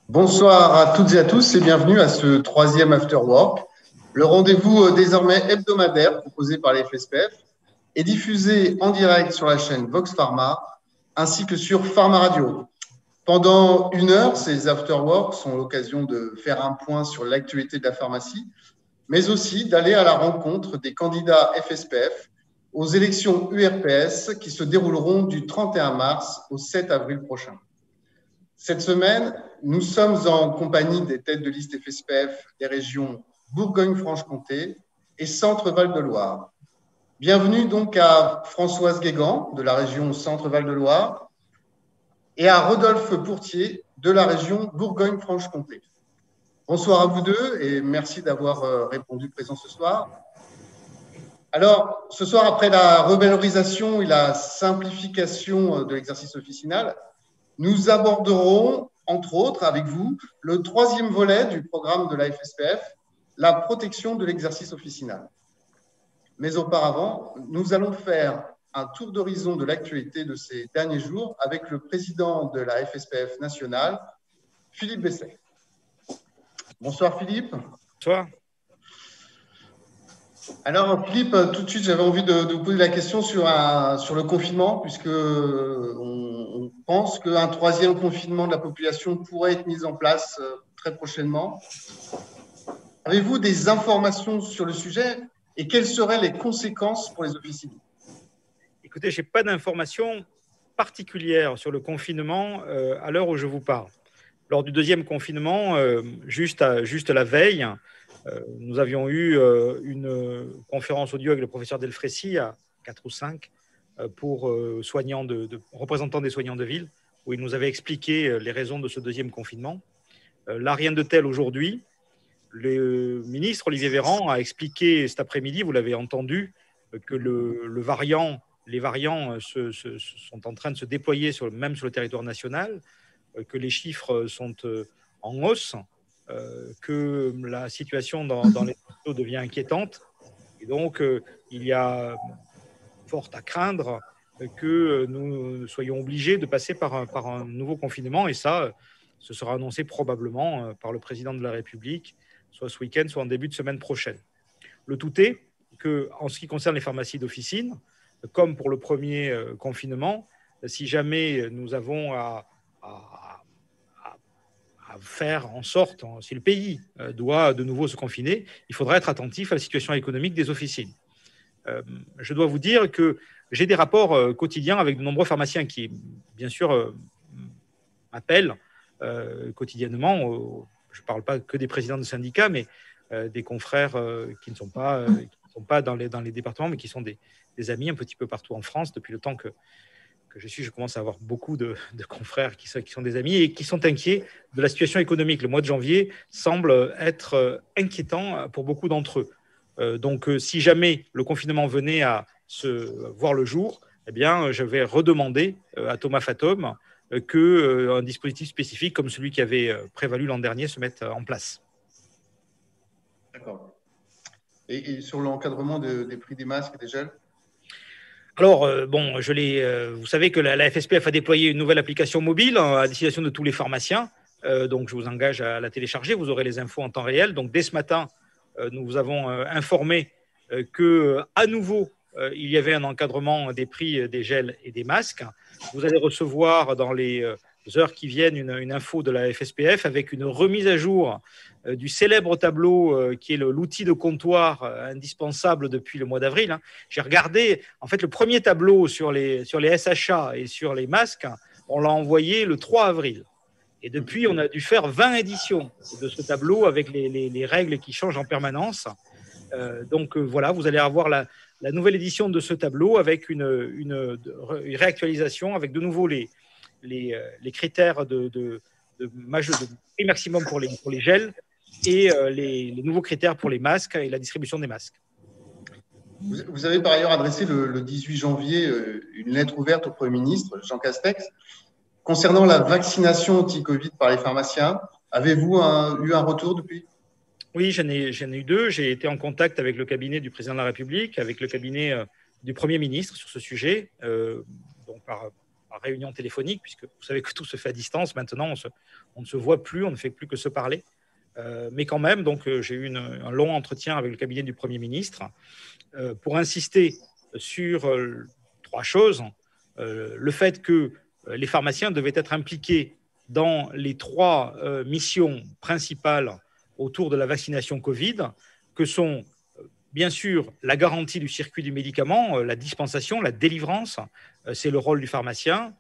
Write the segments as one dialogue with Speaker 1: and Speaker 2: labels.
Speaker 1: Bonsoir à toutes et à tous et bienvenue à ce troisième After Work, le rendez-vous désormais hebdomadaire proposé par les FSPF et diffusé en direct sur la chaîne Vox Pharma ainsi que sur Pharma Radio. Pendant une heure, ces After Work sont l'occasion de faire un point sur l'actualité de la pharmacie, mais aussi d'aller à la rencontre des candidats FSPF aux élections URPS qui se dérouleront du 31 mars au 7 avril prochain. Cette semaine, nous sommes en compagnie des têtes de liste FSPF des régions Bourgogne-Franche-Comté et Centre-Val de Loire. Bienvenue donc à Françoise Guégan de la région Centre-Val de Loire et à Rodolphe Pourtier de la région Bourgogne-Franche-Comté. Bonsoir à vous deux et merci d'avoir répondu présent ce soir. Alors, ce soir, après la revalorisation et la simplification de l'exercice officinal, nous aborderons, entre autres, avec vous, le troisième volet du programme de la FSPF, la protection de l'exercice officinal. Mais auparavant, nous allons faire un tour d'horizon de l'actualité de ces derniers jours avec le président de la FSPF nationale, Philippe Besset. Bonsoir Philippe.
Speaker 2: Bonsoir.
Speaker 1: Alors Philippe, tout de suite, j'avais envie de vous poser la question sur le confinement, puisque on pense qu'un troisième confinement de la population pourrait être mis en place très prochainement. Avez-vous des informations sur le sujet et quelles seraient les conséquences pour les officines?
Speaker 2: Écoutez, je n'ai pas d'informations particulières sur le confinement à l'heure où je vous parle. Lors du deuxième confinement, juste la veille, nous avions eu une conférence audio avec le professeur Delfrécy à 4 ou 5 pour représentants des soignants de ville, où il nous avait expliqué les raisons de ce deuxième confinement. Là, rien de tel aujourd'hui. Le ministre Olivier Véran a expliqué cet après-midi, vous l'avez entendu, que les variants sont en train de se déployer même sur le territoire national, que les chiffres sont en hausse, que la situation dans les hôpitaux devient inquiétante. Et donc, il y a fort à craindre que nous soyons obligés de passer par un nouveau confinement. Et ça, ce sera annoncé probablement par le président de la République, soit ce week-end, soit en début de semaine prochaine. Le tout est qu'en ce qui concerne les pharmacies d'officine, comme pour le premier confinement, si jamais nous avons à faire en sorte, si le pays doit de nouveau se confiner, il faudra être attentif à la situation économique des officines. Je dois vous dire que j'ai des rapports quotidiens avec de nombreux pharmaciens qui, bien sûr, m'appellent quotidiennement. Je ne parle pas que des présidents de syndicats, mais des confrères qui ne sont pas dans les départements, mais qui sont des amis un petit peu partout en France. Depuis le temps que je commence à avoir beaucoup de confrères qui sont des amis et qui sont inquiets de la situation économique. Le mois de janvier semble être inquiétant pour beaucoup d'entre eux. Donc, si jamais le confinement venait à se voir le jour, eh bien, je vais redemander à Thomas Fatome qu'un dispositif spécifique comme celui qui avait prévalu l'an dernier se mette en place.
Speaker 1: D'accord. Et sur l'encadrement des prix des masques et des gels?
Speaker 2: Alors, vous savez que la FSPF a déployé une nouvelle application mobile à destination de tous les pharmaciens. Donc, je vous engage à la télécharger. Vous aurez les infos en temps réel. Donc, dès ce matin, nous vous avons informé qu'à nouveau, il y avait un encadrement des prix des gels et des masques. Vous allez recevoir dans les heures qui viennent une info de la FSPF avec une remise à jour du célèbre tableau qui est l'outil de comptoir indispensable depuis le mois d'avril. J'ai regardé, en fait, le premier tableau sur les SHA et sur les masques, on l'a envoyé le 3 avril. Et depuis, on a dû faire 20 éditions de ce tableau avec les règles qui changent en permanence. Donc voilà, vous allez avoir la nouvelle édition de ce tableau avec une réactualisation avec de nouveau les critères de prix maximum pour les gels et les nouveaux critères pour les masques et la distribution des masques.
Speaker 1: Vous avez par ailleurs adressé le 18 janvier une lettre ouverte au Premier ministre, Jean Castex, concernant la vaccination anti-Covid par les pharmaciens. Avez-vous eu un retour depuis?
Speaker 2: Oui, j'en ai eu deux. J'ai été en contact avec le cabinet du président de la République, avec le cabinet du Premier ministre sur ce sujet, donc par par réunion téléphonique, puisque vous savez que tout se fait à distance. Maintenant, on ne se voit plus, on ne fait plus que se parler. Mais quand même, donc, j'ai eu un long entretien avec le cabinet du Premier ministre pour insister sur 3 choses. Le fait que les pharmaciens devaient être impliqués dans les 3 missions principales autour de la vaccination Covid, que sont bien sûr la garantie du circuit du médicament, la dispensation, la délivrance, c'est le rôle du pharmacien.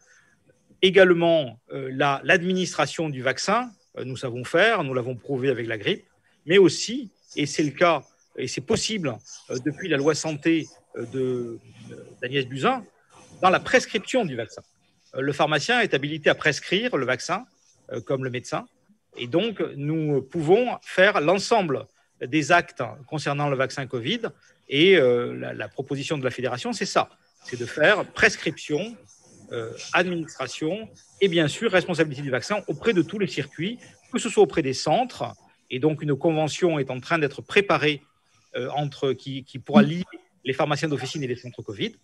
Speaker 2: Également l'administration du vaccin, nous savons faire, nous l'avons prouvé avec la grippe, mais aussi, et c'est le cas, et c'est possible depuis la loi santé d'Agnès Buzyn, dans la prescription du vaccin. Le pharmacien est habilité à prescrire le vaccin, comme le médecin, et donc nous pouvons faire l'ensemble des actes concernant le vaccin Covid, et la proposition de la fédération, c'est ça, c'est de faire prescription, administration et bien sûr responsabilité du vaccin auprès de tous les circuits, que ce soit auprès des centres, et donc une convention est en train d'être préparée qui pourra lier les pharmaciens d'officine et les centres Covid.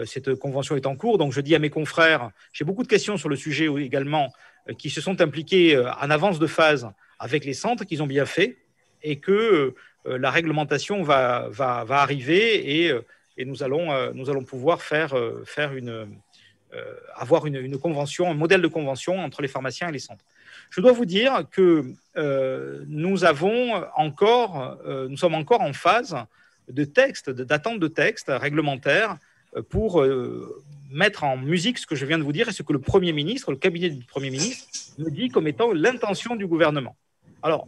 Speaker 2: Cette convention est en cours, donc je dis à mes confrères, j'ai beaucoup de questions sur le sujet également, qui se sont impliqués en avance de phase avec les centres, qu'ils ont bien fait, et que la réglementation va arriver, et nous allons pouvoir avoir une convention, un modèle de convention entre les pharmaciens et les centres. Je dois vous dire que nous sommes encore en phase d'attente de textes réglementaires pour mettre en musique ce que je viens de vous dire et ce que le Premier ministre, le cabinet du Premier ministre, me dit comme étant l'intention du gouvernement. Alors,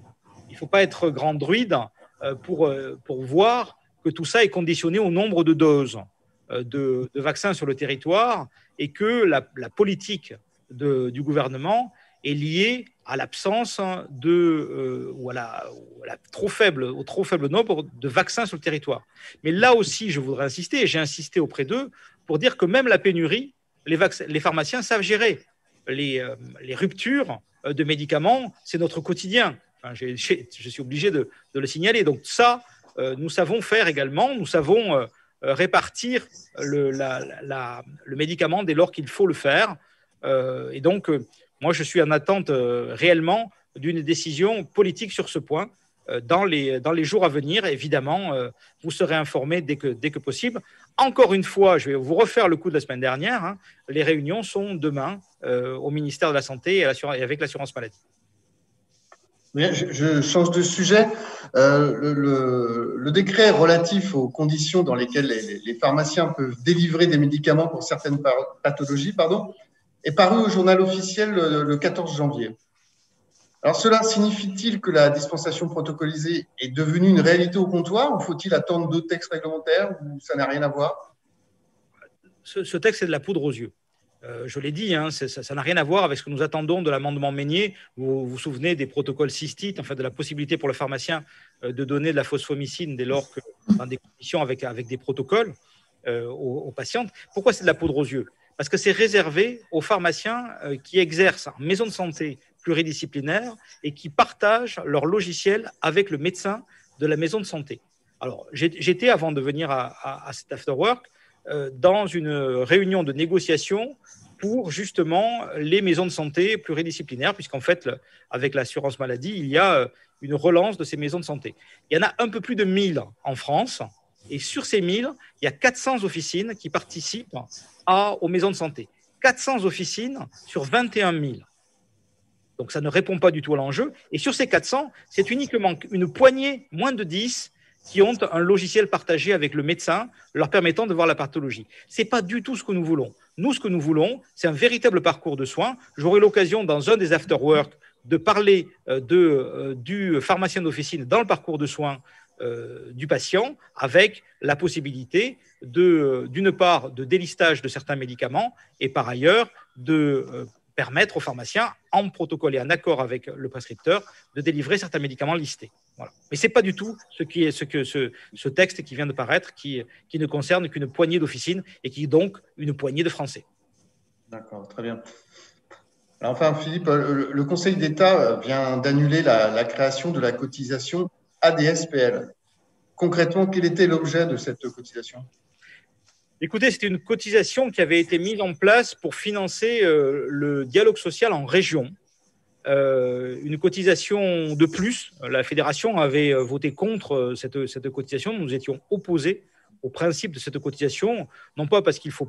Speaker 2: il ne faut pas être grand druide pour voir que tout ça est conditionné au nombre de doses de vaccins sur le territoire, et que la politique du gouvernement est liée à l'absence ou au trop faible nombre de vaccins sur le territoire. Mais là aussi, je voudrais insister, et j'ai insisté auprès d'eux, pour dire que même la pénurie, les pharmaciens savent gérer. Les ruptures de médicaments, c'est notre quotidien. Enfin, je suis obligé de le signaler. Donc ça, nous savons faire également, nous savons répartir le médicament dès lors qu'il faut le faire. Et donc, moi, je suis en attente réellement d'une décision politique sur ce point dans les jours à venir. Évidemment, vous serez informés dès que possible. Encore une fois, je vais vous refaire le coup de la semaine dernière. Hein. Les réunions sont demain au ministère de la Santé et avec l'assurance maladie.
Speaker 1: Bien, je change de sujet. Le décret relatif aux conditions dans lesquelles les pharmaciens peuvent délivrer des médicaments pour certaines pathologies, est paru au journal officiel le 14 janvier. Alors, cela signifie-t-il que la dispensation protocolisée est devenue une réalité au comptoir, ou faut-il attendre d'autres textes réglementaires, ou ça n'a rien à voir?
Speaker 2: Ce texte, c'est de la poudre aux yeux. Je l'ai dit, hein, ça n'a rien à voir avec ce que nous attendons de l'amendement Meignet. Vous vous souvenez des protocoles cystites, enfin de la possibilité pour le pharmacien de donner de la phosphomycine dès lors que dans des conditions avec des protocoles aux patientes. Pourquoi c'est de la poudre aux yeux? Parce que c'est réservé aux pharmaciens qui exercent en maison de santé pluridisciplinaire et qui partagent leur logiciel avec le médecin de la maison de santé. Alors, j'étais, avant de venir à cet afterwork, dans une réunion de négociation pour justement les maisons de santé pluridisciplinaires, puisqu'en fait, avec l'assurance maladie, il y a une relance de ces maisons de santé. Il y en a un peu plus de 1000 en France, et sur ces 1000, il y a 400 officines qui participent aux maisons de santé. 400 officines sur 21 000. Donc ça ne répond pas du tout à l'enjeu. Et sur ces 400, c'est uniquement une poignée, moins de 10, qui ont un logiciel partagé avec le médecin, leur permettant de voir la pathologie. Ce n'est pas du tout ce que nous voulons. Nous, ce que nous voulons, c'est un véritable parcours de soins. J'aurai l'occasion, dans un des after-work, de parler du pharmacien d'officine dans le parcours de soins du patient, avec la possibilité d'une part de délistage de certains médicaments, et par ailleurs de permettre aux pharmaciens, en protocole et en accord avec le prescripteur, de délivrer certains médicaments listés. Voilà. Mais ce n'est pas du tout ce texte qui vient de paraître, qui ne concerne qu'une poignée d'officines et qui est donc une poignée de Français.
Speaker 1: D'accord, très bien. Alors, enfin, Philippe, le Conseil d'État vient d'annuler la création de la cotisation ADSPL. Concrètement, quel était l'objet de cette cotisation?
Speaker 2: Écoutez, c'était une cotisation qui avait été mise en place pour financer le dialogue social en région. Une cotisation de plus. La fédération avait voté contre cette cotisation. Nous étions opposés au principe de cette cotisation, non pas parce qu'il faut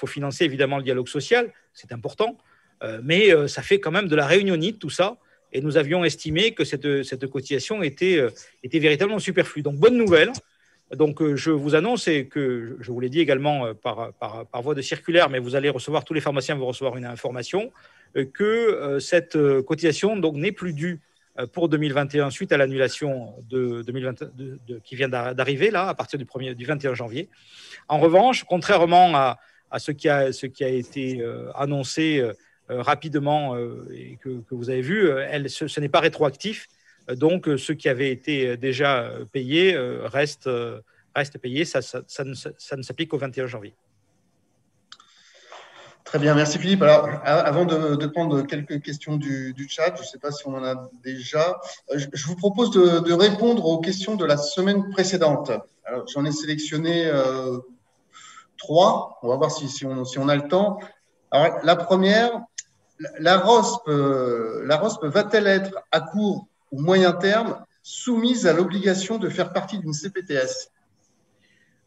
Speaker 2: financer évidemment le dialogue social, c'est important, mais ça fait quand même de la réunionnite tout ça. Et nous avions estimé que cette cotisation était véritablement superflue. Donc, bonne nouvelle. Donc, je vous annonce, et que je vous l'ai dit également par voie de circulaire, mais vous allez recevoir, tous les pharmaciens vont recevoir une information, que cette cotisation donc, n'est plus due pour 2021 suite à l'annulation de 2020, qui vient d'arriver là, à partir du 21 janvier. En revanche, contrairement à ce qui a été annoncé rapidement et que vous avez vu, ce n'est pas rétroactif. Donc, ce qui avait été déjà payé reste payé. Ça ne s'applique qu'au 21 janvier.
Speaker 1: Très bien, merci Philippe. Alors, avant de prendre quelques questions du chat, je ne sais pas si on en a déjà, je vous propose de répondre aux questions de la semaine précédente. Alors, j'en ai sélectionné 3. On va voir si on a le temps. Alors, la première, la ROSP va-t-elle être à court ou moyen terme soumise à l'obligation de faire partie d'une CPTS?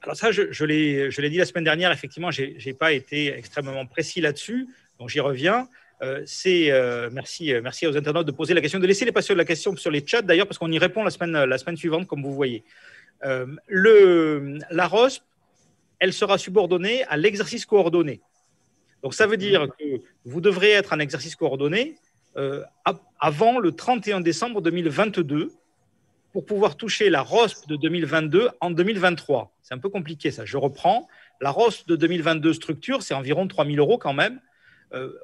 Speaker 2: Alors ça, je l'ai dit la semaine dernière, effectivement, je n'ai pas été extrêmement précis là-dessus, donc j'y reviens. Merci aux internautes de poser la question, de laisser la question sur les chats d'ailleurs, parce qu'on y répond la semaine suivante, comme vous voyez. La ROSP, elle sera subordonnée à l'exercice coordonné. Donc ça veut dire que vous devrez être en exercice coordonné avant le 31 décembre 2022 pour pouvoir toucher la ROSP de 2022 en 2023. C'est un peu compliqué ça, je reprends. La ROSP de 2022 structure, c'est environ 3 000 € quand même.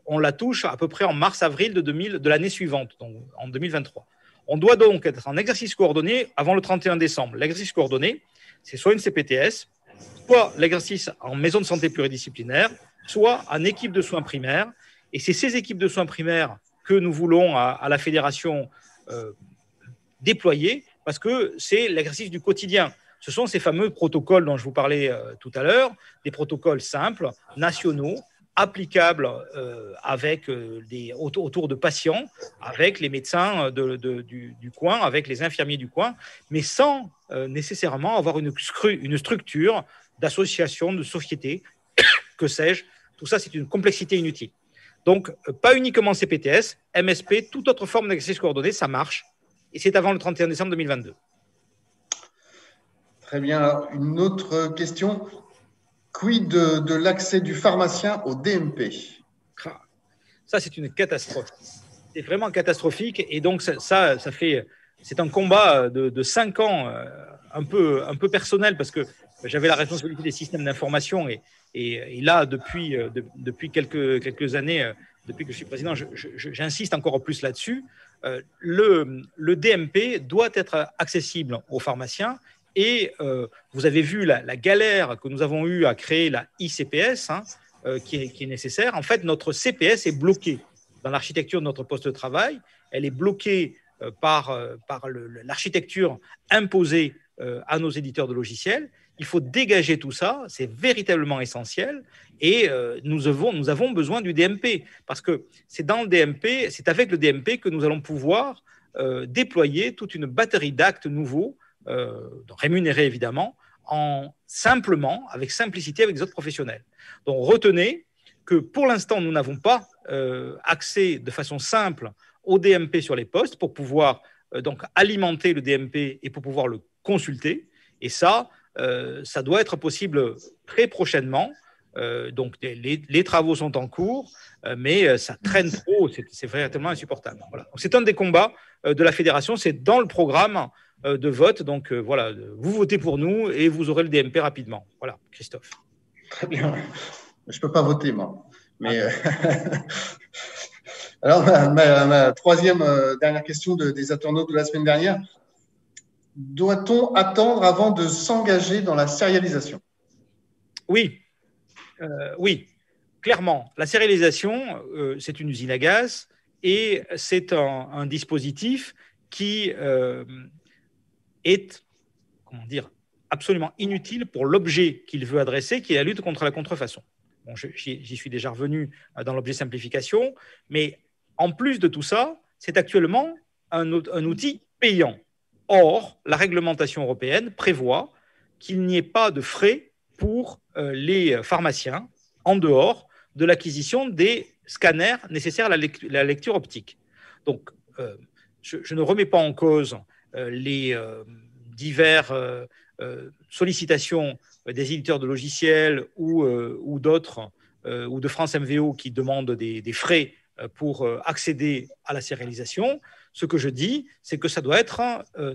Speaker 2: On la touche à peu près en mars-avril de l'année suivante, donc en 2023. On doit donc être en exercice coordonné avant le 31 décembre. L'exercice coordonné, c'est soit une CPTS, soit l'exercice en maison de santé pluridisciplinaire, soit en équipe de soins primaires. Et c'est ces équipes de soins primaires que nous voulons à la fédération déployer, parce que c'est l'exercice du quotidien. Ce sont ces fameux protocoles dont je vous parlais tout à l'heure, des protocoles simples, nationaux, applicables autour de patients, avec les médecins du coin, avec les infirmiers du coin, mais sans nécessairement avoir une structure d'association, de société, que sais-je. Tout ça, c'est une complexité inutile. Donc, pas uniquement CPTS, MSP, toute autre forme d'exercice coordonné, ça marche. Et c'est avant le 31 décembre 2022.
Speaker 1: Très bien. Alors, une autre question. Quid de l'accès du pharmacien au DMP?
Speaker 2: Ça, c'est une catastrophe. C'est vraiment catastrophique. Et donc, c'est un combat de 5 ans, un peu personnel, parce que j'avais la responsabilité des systèmes d'information. Et là, depuis quelques années, depuis que je suis président, j'insiste encore plus là-dessus. Le DMP doit être accessible aux pharmaciens. Et vous avez vu la galère que nous avons eue à créer la ICPS, qui est nécessaire. En fait, notre CPS est bloquée dans l'architecture de notre poste de travail. Elle est bloquée par l'architecture imposée à nos éditeurs de logiciels. Il faut dégager tout ça, c'est véritablement essentiel. Et nous avons besoin du DMP, parce que c'est avec le DMP que nous allons pouvoir déployer toute une batterie d'actes nouveaux, rémunérés évidemment, avec simplicité avec les autres professionnels. Donc retenez que pour l'instant, nous n'avons pas accès de façon simple au DMP sur les postes pour pouvoir donc alimenter le DMP et pour pouvoir le consulter. Et ça doit être possible très prochainement. Donc les travaux sont en cours, mais ça traîne trop, c'est véritablement insupportable. Voilà. Donc, c'est un des combats de la fédération, c'est dans le programme de vote. Donc voilà, vous votez pour nous et vous aurez le DMP rapidement. Voilà, Christophe.
Speaker 1: Très bien. Je ne peux pas voter, moi. Mais alors, ma troisième dernière question des internautes de la semaine dernière. Doit-on attendre avant de s'engager dans la sérialisation?
Speaker 2: Oui, clairement. La sérialisation, c'est une usine à gaz et c'est un dispositif qui est, absolument inutile pour l'objet qu'il veut adresser, qui est la lutte contre la contrefaçon. Bon, j'y suis déjà revenu dans l'objet simplification, mais en plus de tout ça, c'est actuellement un outil payant. Or, la réglementation européenne prévoit qu'il n'y ait pas de frais pour les pharmaciens en dehors de l'acquisition des scanners nécessaires à la lecture optique. Donc, je ne remets pas en cause les diverses sollicitations des éditeurs de logiciels ou d'autres, ou de France MVO qui demandent des frais pour accéder à la sérialisation. Ce que je dis, c'est que ça doit être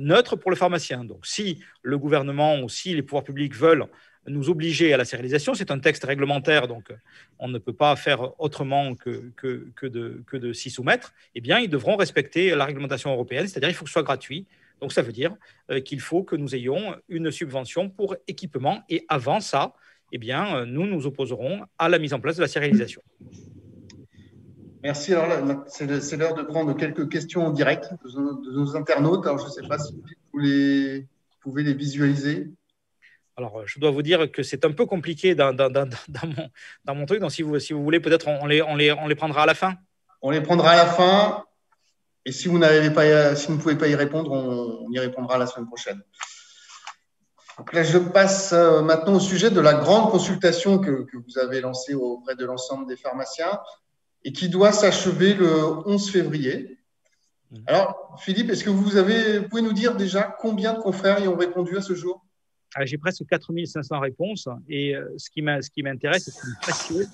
Speaker 2: neutre pour le pharmacien. Donc, si le gouvernement ou si les pouvoirs publics veulent nous obliger à la sérialisation, c'est un texte réglementaire, donc on ne peut pas faire autrement que de s'y soumettre, eh bien, ils devront respecter la réglementation européenne, c'est-à-dire qu'il faut que ce soit gratuit. Donc, ça veut dire qu'il faut que nous ayons une subvention pour équipement. Et avant ça, eh bien, nous nous opposerons à la mise en place de la sérialisation.
Speaker 1: Merci. Alors là, c'est l'heure de prendre quelques questions en direct de nos internautes. Alors, je ne sais pas si vous pouvez les visualiser.
Speaker 2: Alors, je dois vous dire que c'est un peu compliqué dans mon truc. Donc, si vous voulez, peut-être on les prendra à la fin.
Speaker 1: On les prendra à la fin. Et si vous ne pouvez pas y répondre, on y répondra la semaine prochaine. Donc là, je passe maintenant au sujet de la grande consultation que vous avez lancée auprès de l'ensemble des pharmaciens et qui doit s'achever le 11 février. Alors, Philippe, est-ce que vous pouvez nous dire déjà combien de confrères y ont répondu à ce jour?
Speaker 2: J'ai presque 4500 réponses et ce qui m'intéresse, c'est ce qui me passionne.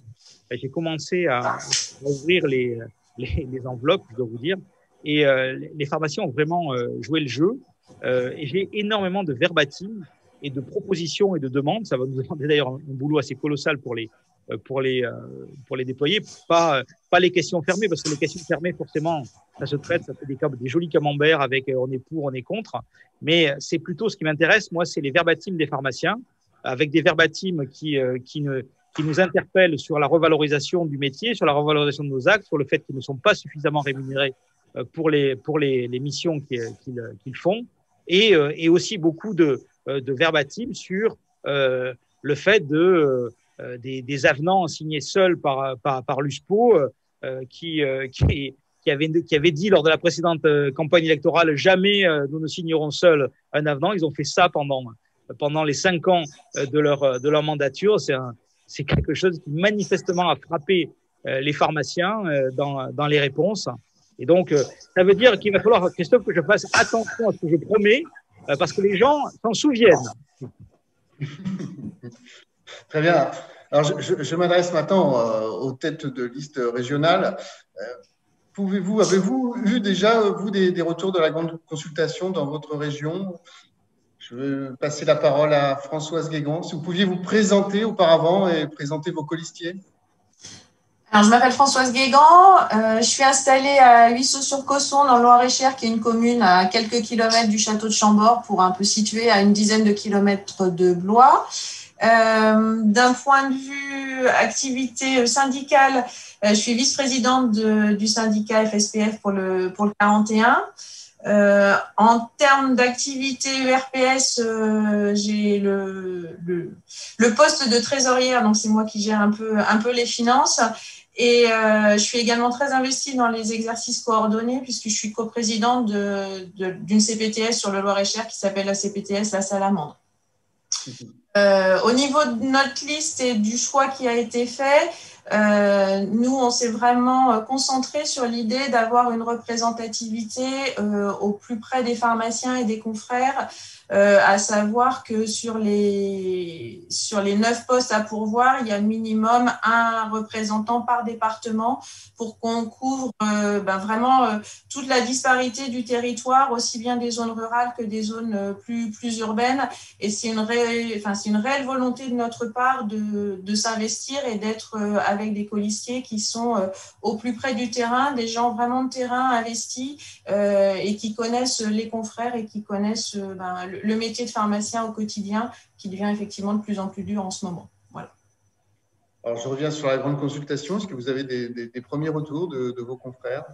Speaker 2: J'ai commencé à ouvrir les enveloppes, je dois vous dire, et les pharmaciens ont vraiment joué le jeu. Et j'ai énormément de verbatim et de propositions et de demandes. Ça va nous demander d'ailleurs un boulot assez colossal pour les déployer. Pas les questions fermées, parce que les questions fermées, forcément, ça se traite, ça fait des jolis camemberts avec on est pour, on est contre. Mais c'est plutôt ce qui m'intéresse, moi, c'est les verbatims des pharmaciens, avec des verbatims qui nous interpellent sur la revalorisation du métier, sur la revalorisation de nos actes, sur le fait qu'ils ne sont pas suffisamment rémunérés pour les missions qu'ils font, et aussi beaucoup de verbatims sur le fait des avenants signés seuls par l'USPO qui avait dit lors de la précédente campagne électorale jamais nous ne signerons seuls un avenant. Ils ont fait ça pendant les 5 ans de leur mandature. C'est quelque chose qui manifestement a frappé les pharmaciens dans les réponses. Et donc, ça veut dire qu'il va falloir, Christophe, que je fasse attention à ce que je promets, parce que les gens s'en souviennent.
Speaker 1: Très bien. Alors, je m'adresse maintenant aux têtes de liste régionales. Avez-vous eu déjà, vous, des retours de la grande consultation dans votre région? Je vais passer la parole à Françoise Guégan. Si vous pouviez vous présenter auparavant et présenter vos colistiers.
Speaker 3: Alors, je m'appelle Françoise Guégan. Je suis installée à Huisseau-sur-Cosson, dans le Loir-et-Cher, qui est une commune à quelques kilomètres du château de Chambord, pour un peu située à une dizaine de kilomètres de Blois. D'un point de vue activité syndicale, je suis vice-présidente du syndicat FSPF pour le 41. En termes d'activité URPS, j'ai le poste de trésorière, donc c'est moi qui gère un peu les finances. Et je suis également très investie dans les exercices coordonnés, puisque je suis coprésidente d'une CPTS sur le Loir-et-Cher qui s'appelle la CPTS La Salamandre. Au niveau de notre liste et du choix qui a été fait, nous, on s'est vraiment concentré sur l'idée d'avoir une représentativité au plus près des pharmaciens et des confrères, à savoir que sur les 9 postes à pourvoir, il y a minimum un représentant par département pour qu'on couvre vraiment toute la disparité du territoire, aussi bien des zones rurales que des zones plus urbaines. Et c'est une réelle volonté de notre part de s'investir et d'être avec des colistiers qui sont au plus près du terrain, des gens vraiment de terrain investis et qui connaissent les confrères et qui connaissent le métier de pharmacien au quotidien, qui devient effectivement de plus en plus dur en ce moment. Voilà.
Speaker 1: Alors, je reviens sur la grande consultation. Est-ce que vous avez des premiers retours de vos confrères?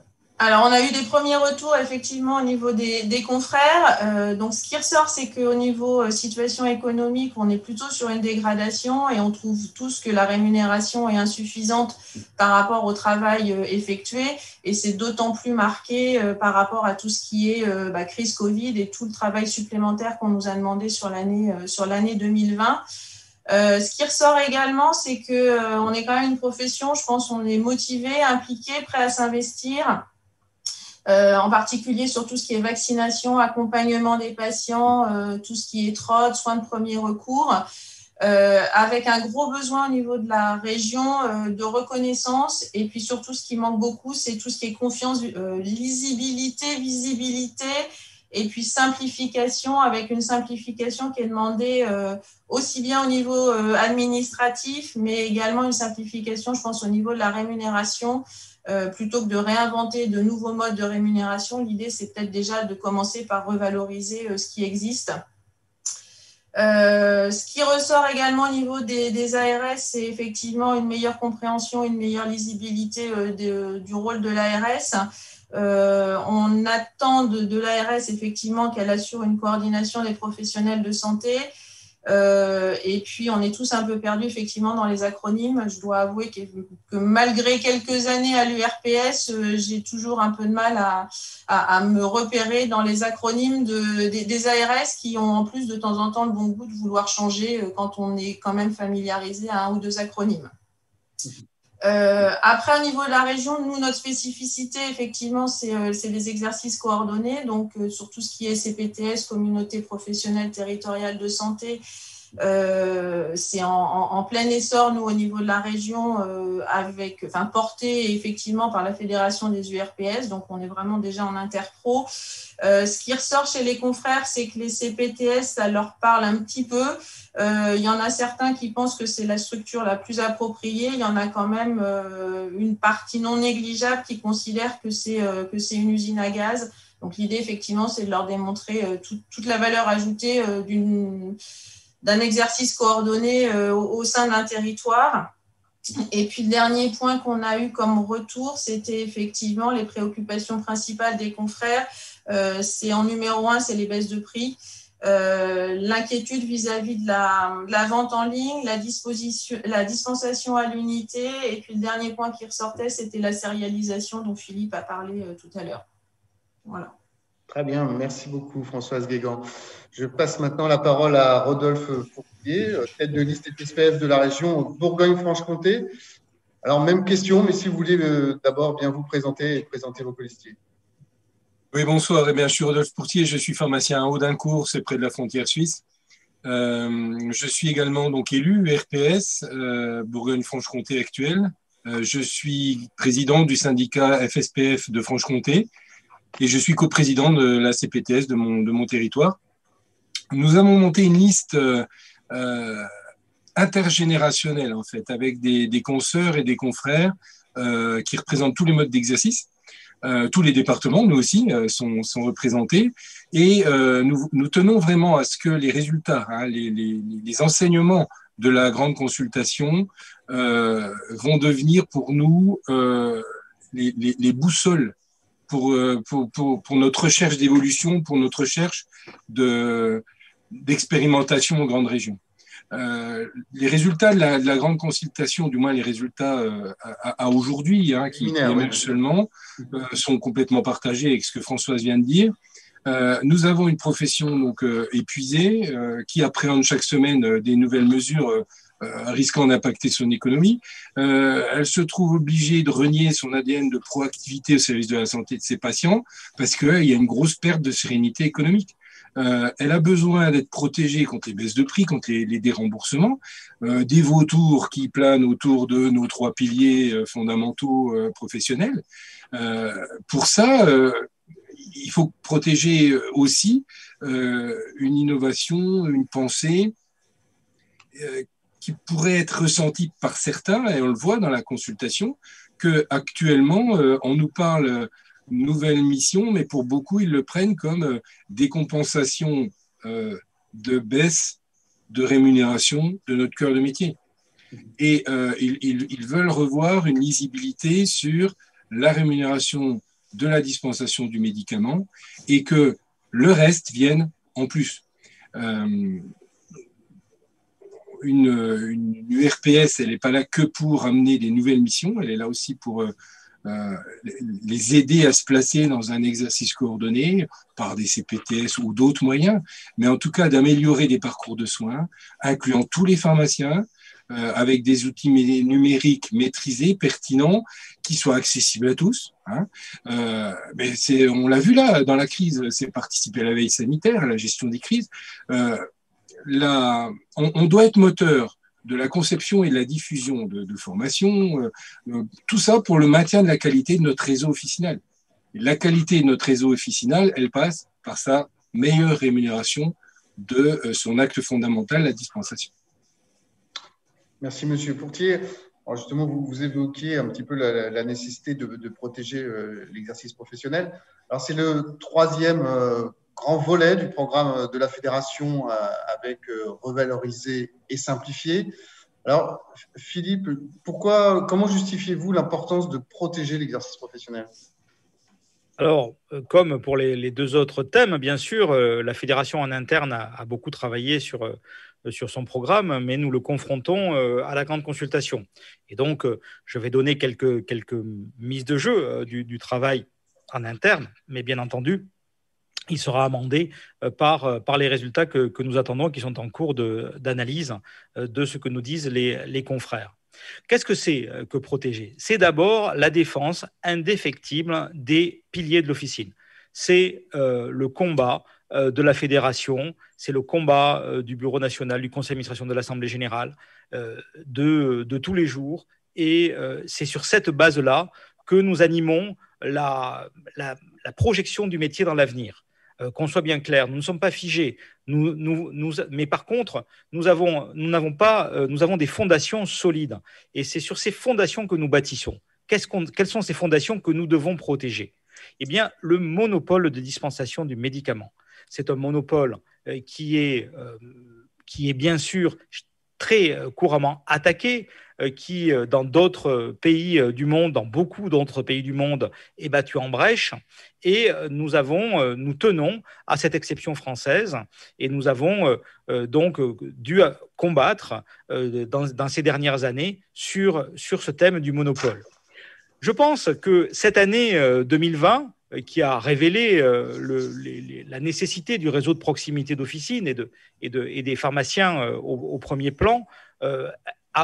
Speaker 3: Alors, on a eu des premiers retours, effectivement, au niveau des confrères. Donc, ce qui ressort, c'est qu'au niveau situation économique, on est plutôt sur une dégradation et on trouve tous que la rémunération est insuffisante par rapport au travail effectué. Et c'est d'autant plus marqué par rapport à tout ce qui est crise Covid et tout le travail supplémentaire qu'on nous a demandé sur l'année 2020. Ce qui ressort également, c'est qu'on est quand même une profession, je pense, on est motivé, impliqué, prêt à s'investir. En particulier sur tout ce qui est vaccination, accompagnement des patients, tout ce qui est TROD, soins de premier recours, avec un gros besoin au niveau de la région de reconnaissance. Et puis surtout, ce qui manque beaucoup, c'est tout ce qui est confiance, lisibilité, visibilité, et puis simplification, avec une simplification qui est demandée aussi bien au niveau administratif, mais également une simplification, je pense, au niveau de la rémunération. Plutôt que de réinventer de nouveaux modes de rémunération, l'idée, c'est peut-être déjà de commencer par revaloriser ce qui existe. Ce qui ressort également au niveau des ARS, c'est effectivement une meilleure compréhension, une meilleure lisibilité du rôle de l'ARS. On attend de l'ARS effectivement qu'elle assure une coordination des professionnels de santé. Et puis, on est tous un peu perdus effectivement dans les acronymes. Je dois avouer que malgré quelques années à l'URPS, j'ai toujours un peu de mal à me repérer dans les acronymes des ARS qui ont en plus de temps en temps le bon goût de vouloir changer quand on est quand même familiarisé à un ou deux acronymes. Après, au niveau de la région, nous, notre spécificité, effectivement, c'est les exercices coordonnés. Donc, sur tout ce qui est CPTS, Communauté professionnelle territoriale de santé, c'est en plein essor, nous, au niveau de la région, porté effectivement par la Fédération des URPS. Donc, on est vraiment déjà en interpro. Ce qui ressort chez les confrères, c'est que les CPTS, ça leur parle un petit peu. Il y en a certains qui pensent que c'est la structure la plus appropriée. Il y en a quand même une partie non négligeable qui considère que c'est une usine à gaz. Donc l'idée, effectivement, c'est de leur démontrer toute la valeur ajoutée d'un exercice coordonné au sein d'un territoire. Et puis, le dernier point qu'on a eu comme retour, c'était effectivement les préoccupations principales des confrères. C'est en numéro 1, c'est les baisses de prix. L'inquiétude vis-à-vis de la vente en ligne, la dispensation à l'unité, et puis le dernier point qui ressortait, c'était la sérialisation dont Philippe a parlé tout à l'heure. Voilà.
Speaker 1: Très bien, merci beaucoup Françoise Guégan. Je passe maintenant la parole à Rodolphe Fourquier, tête de liste FSPF de la région Bourgogne-Franche-Comté. Alors, même question, mais si vous voulez d'abord bien vous présenter et présenter vos colistiers.
Speaker 4: Oui, bonsoir. Eh bien, je suis Rodolphe Pourtier, je suis pharmacien à Audincourt, c'est près de la frontière suisse. Je suis également donc élu RPS Bourgogne-Franche-Comté actuel. Je suis président du syndicat FSPF de Franche-Comté et je suis coprésident de la CPTS de mon territoire. Nous avons monté une liste intergénérationnelle en fait, avec des consoeurs et des confrères qui représentent tous les modes d'exercice. Tous les départements, nous aussi, sont représentés. Et nous tenons vraiment à ce que les résultats, les enseignements de la grande consultation vont devenir pour nous les boussoles pour notre recherche d'évolution, pour notre recherche d'expérimentation en grande région. Les résultats de la grande consultation, du moins les résultats à aujourd'hui, qui émergent seulement, sont complètement partagés avec ce que Françoise vient de dire. Nous avons une profession donc épuisée qui appréhende chaque semaine des nouvelles mesures risquant d'impacter son économie. Elle se trouve obligée de renier son ADN de proactivité au service de la santé de ses patients parce qu'il y a une grosse perte de sérénité économique. Elle a besoin d'être protégée contre les baisses de prix, contre les déremboursements, des vautours qui planent autour de nos trois piliers fondamentaux professionnels. Pour ça, il faut protéger aussi une innovation, une pensée qui pourrait être ressentie par certains, et on le voit dans la consultation, qu'actuellement, on nous parle nouvelle mission, mais pour beaucoup, ils le prennent comme des compensations de baisse de rémunération de notre cœur de métier. Et ils veulent revoir une lisibilité sur la rémunération de la dispensation du médicament et que le reste vienne en plus. Une URPS, elle n'est pas là que pour amener des nouvelles missions, elle est là aussi pour les aider à se placer dans un exercice coordonné par des CPTS ou d'autres moyens, mais en tout cas d'améliorer des parcours de soins, incluant tous les pharmaciens, avec des outils numériques maîtrisés, pertinents, qui soient accessibles à tous. Mais on l'a vu là, dans la crise, c'est participer à la veille sanitaire, à la gestion des crises. On doit être moteur de la conception et de la diffusion de formations, tout ça pour le maintien de la qualité de notre réseau officinal. Et la qualité de notre réseau officinal, elle passe par sa meilleure rémunération de son acte fondamental, la dispensation.
Speaker 1: Merci, Monsieur Pourtier. Alors justement, vous évoquiez un petit peu la nécessité de protéger l'exercice professionnel. Alors, c'est le troisième grand volet du programme de la Fédération avec revaloriser et simplifier. Alors, Philippe, comment justifiez-vous l'importance de protéger l'exercice professionnel ?
Speaker 2: Alors, comme pour les deux autres thèmes, bien sûr, la Fédération en interne a beaucoup travaillé sur son programme, mais nous le confrontons à la grande consultation. Et donc, je vais donner quelques mises de jeu du travail en interne, mais bien entendu, il sera amendé par les résultats que nous attendons, qui sont en cours d'analyse de ce que nous disent les confrères. Qu'est-ce que c'est que protéger ? C'est d'abord la défense indéfectible des piliers de l'officine. C'est le combat de la fédération, c'est le combat du Bureau national, du conseil d'administration de l'Assemblée générale, de tous les jours. Et c'est sur cette base-là que nous animons la projection du métier dans l'avenir. Qu'on soit bien clair, nous ne sommes pas figés. Mais par contre, nous avons des fondations solides. Et c'est sur ces fondations que nous bâtissons. Quelles sont ces fondations que nous devons protéger ? Eh bien, le monopole de dispensation du médicament. C'est un monopole qui est bien sûr très couramment attaqué, qui, dans d'autres pays du monde, dans beaucoup d'autres pays du monde, est battu en brèche. Et nous tenons à cette exception française et nous avons donc dû combattre dans ces dernières années sur ce thème du monopole. Je pense que cette année 2020, qui a révélé la nécessité du réseau de proximité d'officines et des pharmaciens au premier plan,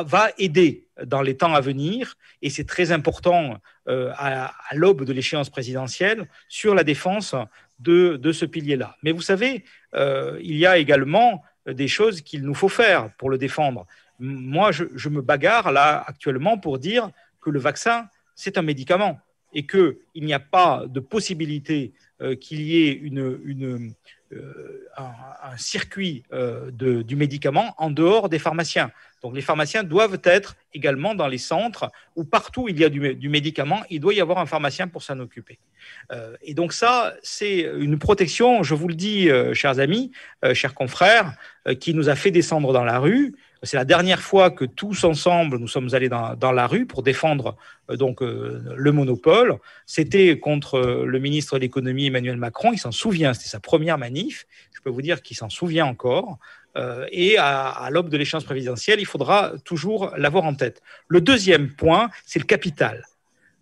Speaker 2: va aider dans les temps à venir, et c'est très important à l'aube de l'échéance présidentielle, sur la défense de ce pilier-là. Mais vous savez, il y a également des choses qu'il nous faut faire pour le défendre. Moi, je me bagarre là actuellement pour dire que le vaccin, c'est un médicament et qu'il n'y a pas de possibilité qu'il y ait un circuit du médicament en dehors des pharmaciens. Donc les pharmaciens doivent être également dans les centres où partout où il y a du médicament, il doit y avoir un pharmacien pour s'en occuper. Et donc ça, c'est une protection, je vous le dis, chers amis, chers confrères, qui nous a fait descendre dans la rue. C'est la dernière fois que tous ensemble, nous sommes allés dans la rue pour défendre le monopole. C'était contre le ministre de l'économie, Emmanuel Macron. Il s'en souvient, c'était sa première manif. Je peux vous dire qu'il s'en souvient encore. Et à l'aube de l'échéance présidentielle, il faudra toujours l'avoir en tête. Le deuxième point, c'est le capital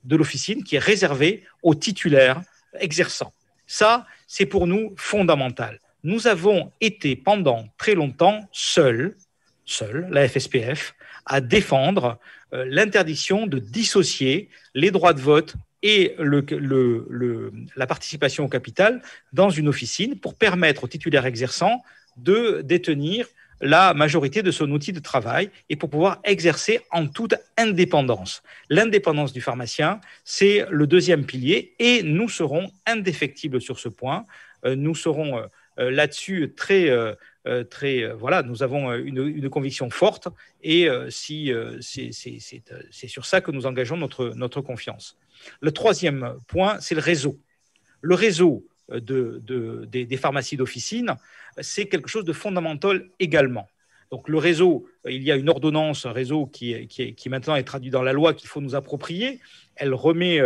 Speaker 2: de l'officine qui est réservé aux titulaires exerçants. Ça, c'est pour nous fondamental. Nous avons été pendant très longtemps seuls, la FSPF, à défendre l'interdiction de dissocier les droits de vote et la participation au capital dans une officine pour permettre aux titulaires exerçants de détenir la majorité de son outil de travail et pour pouvoir exercer en toute indépendance. L'indépendance du pharmacien, c'est le deuxième pilier et nous serons indéfectibles sur ce point. Nous serons là-dessus voilà, nous avons une conviction forte et c'est sur ça que nous engageons notre confiance. Le troisième point, c'est le réseau. Le réseau des pharmacies d'officine, c'est quelque chose de fondamental également. Donc le réseau, il y a une ordonnance, un réseau qui maintenant est traduit dans la loi qu'il faut nous approprier. Elle remet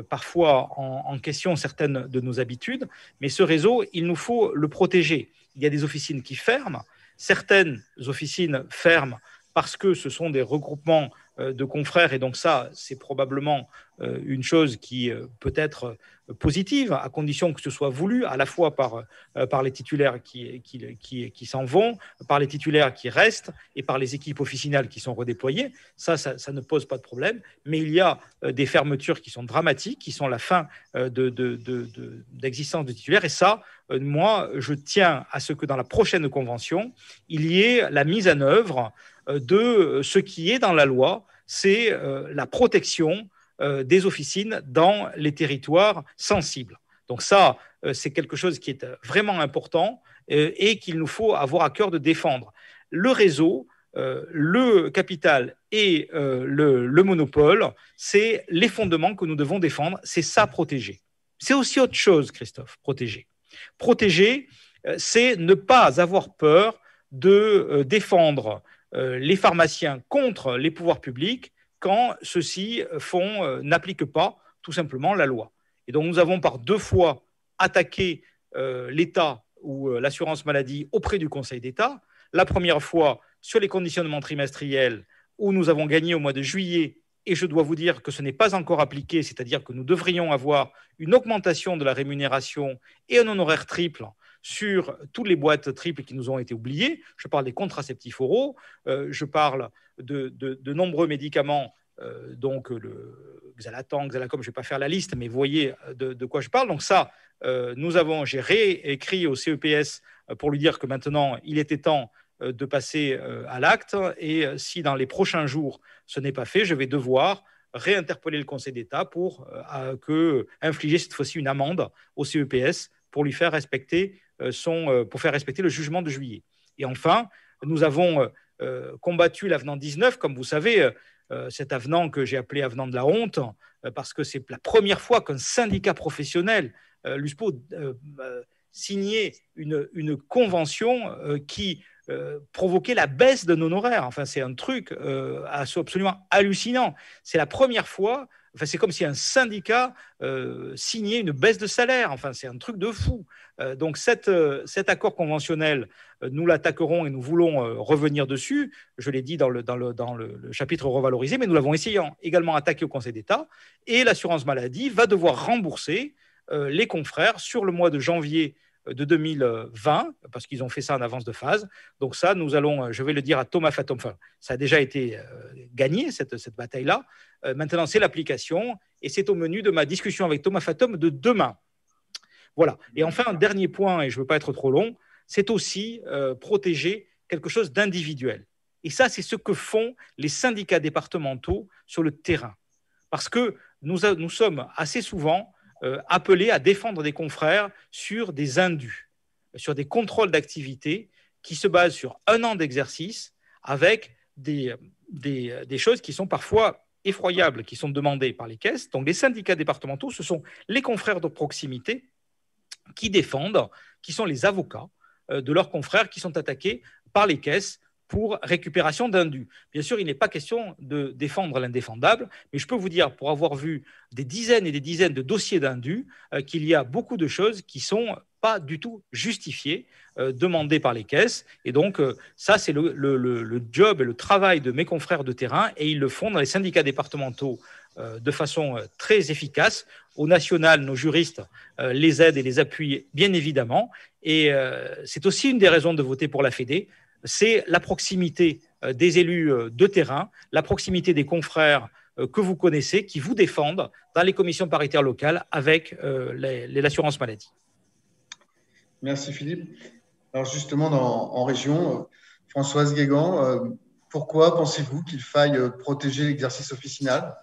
Speaker 2: parfois en question certaines de nos habitudes, mais ce réseau, il nous faut le protéger. Il y a des officines qui ferment, certaines officines ferment parce que ce sont des regroupements de confrères, et donc ça, c'est probablement une chose qui peut être positive, à condition que ce soit voulu, à la fois par les titulaires qui s'en vont, par les titulaires qui restent, et par les équipes officinales qui sont redéployées. Ça ne pose pas de problème, mais il y a des fermetures qui sont dramatiques, qui sont la fin d'existence de titulaires, et ça, moi, je tiens à ce que dans la prochaine convention, il y ait la mise en œuvre de ce qui est dans la loi, c'est la protection des officines dans les territoires sensibles. Donc ça, c'est quelque chose qui est vraiment important et qu'il nous faut avoir à cœur de défendre. Le réseau, le capital et le monopole, c'est les fondements que nous devons défendre, c'est ça protéger. C'est aussi autre chose, Christophe, protéger. Protéger, c'est ne pas avoir peur de défendre les pharmaciens contre les pouvoirs publics quand ceux-ci n'appliquent pas tout simplement la loi. Et donc nous avons par 2 fois attaqué l'État ou l'assurance maladie auprès du Conseil d'État. La première fois sur les conditionnements trimestriels où nous avons gagné au mois de juillet, et je dois vous dire que ce n'est pas encore appliqué, c'est-à-dire que nous devrions avoir une augmentation de la rémunération et un honoraire triple sur toutes les boîtes triples qui nous ont été oubliées. Je parle des contraceptifs oraux, je parle de nombreux médicaments, donc le Xalatan, Xalacom, je ne vais pas faire la liste, mais vous voyez de quoi je parle. Donc ça, j'ai réécrit au CEPS pour lui dire que maintenant, il était temps de passer à l'acte, et si dans les prochains jours, ce n'est pas fait, je vais devoir réinterpeller le Conseil d'État pour infliger cette fois-ci une amende au CEPS pour lui faire respecter pour faire respecter le jugement de juillet. Et enfin, nous avons combattu l'avenant 19, comme vous savez, cet avenant que j'ai appelé avenant de la honte, parce que c'est la première fois qu'un syndicat professionnel, l'USPO, signait une convention qui provoquer la baisse d'un honoraire. Enfin, c'est un truc absolument hallucinant. C'est la première fois, c'est comme si un syndicat signait une baisse de salaire. Enfin, c'est un truc de fou. Donc, cet accord conventionnel, nous l'attaquerons et nous voulons revenir dessus. Je l'ai dit dans le chapitre revalorisé, mais nous l'avons essayé également attaqué au Conseil d'État. Et l'assurance maladie va devoir rembourser les confrères sur le mois de janvier de 2020, parce qu'ils ont fait ça en avance de phase. Donc ça, je vais le dire à Thomas Fatom, enfin, ça a déjà été gagné, cette bataille-là. Maintenant, c'est l'application, et c'est au menu de ma discussion avec Thomas Fatom de demain. Voilà. Et enfin, un dernier point, et je ne veux pas être trop long, c'est aussi protéger quelque chose d'individuel. Et ça, c'est ce que font les syndicats départementaux sur le terrain. Parce que nous sommes assez souvent appelés à défendre des confrères sur des indus, sur des contrôles d'activité qui se basent sur 1 an d'exercice avec des choses qui sont parfois effroyables, qui sont demandées par les caisses. Donc les syndicats départementaux, ce sont les confrères de proximité qui défendent, qui sont les avocats de leurs confrères qui sont attaqués par les caisses pour récupération d'indus. Bien sûr, il n'est pas question de défendre l'indéfendable, mais je peux vous dire, pour avoir vu des dizaines et des dizaines de dossiers d'indus, qu'il y a beaucoup de choses qui ne sont pas du tout justifiées, demandées par les caisses. Et donc, ça, c'est le job et le travail de mes confrères de terrain, et ils le font dans les syndicats départementaux de façon très efficace. Au national, nos juristes les aident et les appuient, bien évidemment. Et c'est aussi une des raisons de voter pour la Fédé, c'est la proximité des élus de terrain, la proximité des confrères que vous connaissez, qui vous défendent dans les commissions paritaires locales avec l'assurance maladie.
Speaker 1: Merci Philippe. Alors justement, en région, Françoise Guégan, pourquoi pensez-vous qu'il faille protéger l'exercice officinal ?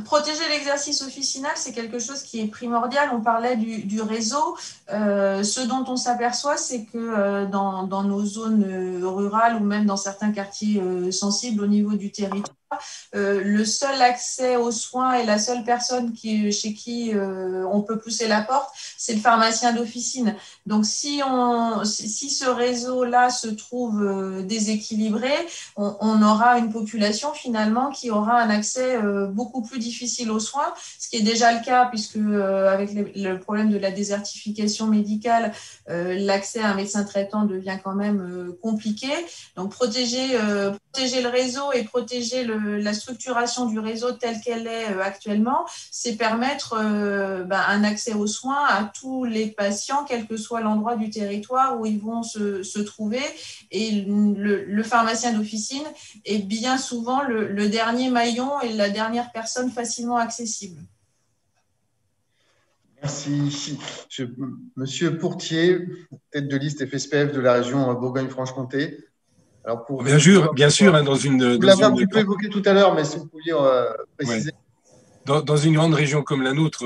Speaker 3: Protéger l'exercice officinal, c'est quelque chose qui est primordial. On parlait du réseau. Ce dont on s'aperçoit, c'est que dans nos zones rurales ou même dans certains quartiers sensibles au niveau du territoire, le seul accès aux soins et la seule personne chez qui on peut pousser la porte, c'est le pharmacien d'officine. Donc, si ce réseau-là se trouve déséquilibré, on aura une population finalement qui aura un accès beaucoup plus difficile aux soins, ce qui est déjà le cas puisque avec le problème de la désertification médicale, l'accès à un médecin traitant devient quand même compliqué. Donc, protéger le réseau et protéger la structuration du réseau telle qu'elle est actuellement, c'est permettre un accès aux soins à tous les patients, quel que soit l'endroit du territoire où ils vont se trouver. Et le pharmacien d'officine est bien souvent le dernier maillon et la dernière personne facilement accessible.
Speaker 1: Merci. Monsieur Pourtier, tête de liste FSPF de la région Bourgogne-Franche-Comté.
Speaker 4: Alors bien sûr, hein, dans une.
Speaker 1: Vous l'avez un petit peu évoqué tout à l'heure, mais si vous pouviez préciser.
Speaker 4: Ouais. Dans une grande région comme la nôtre,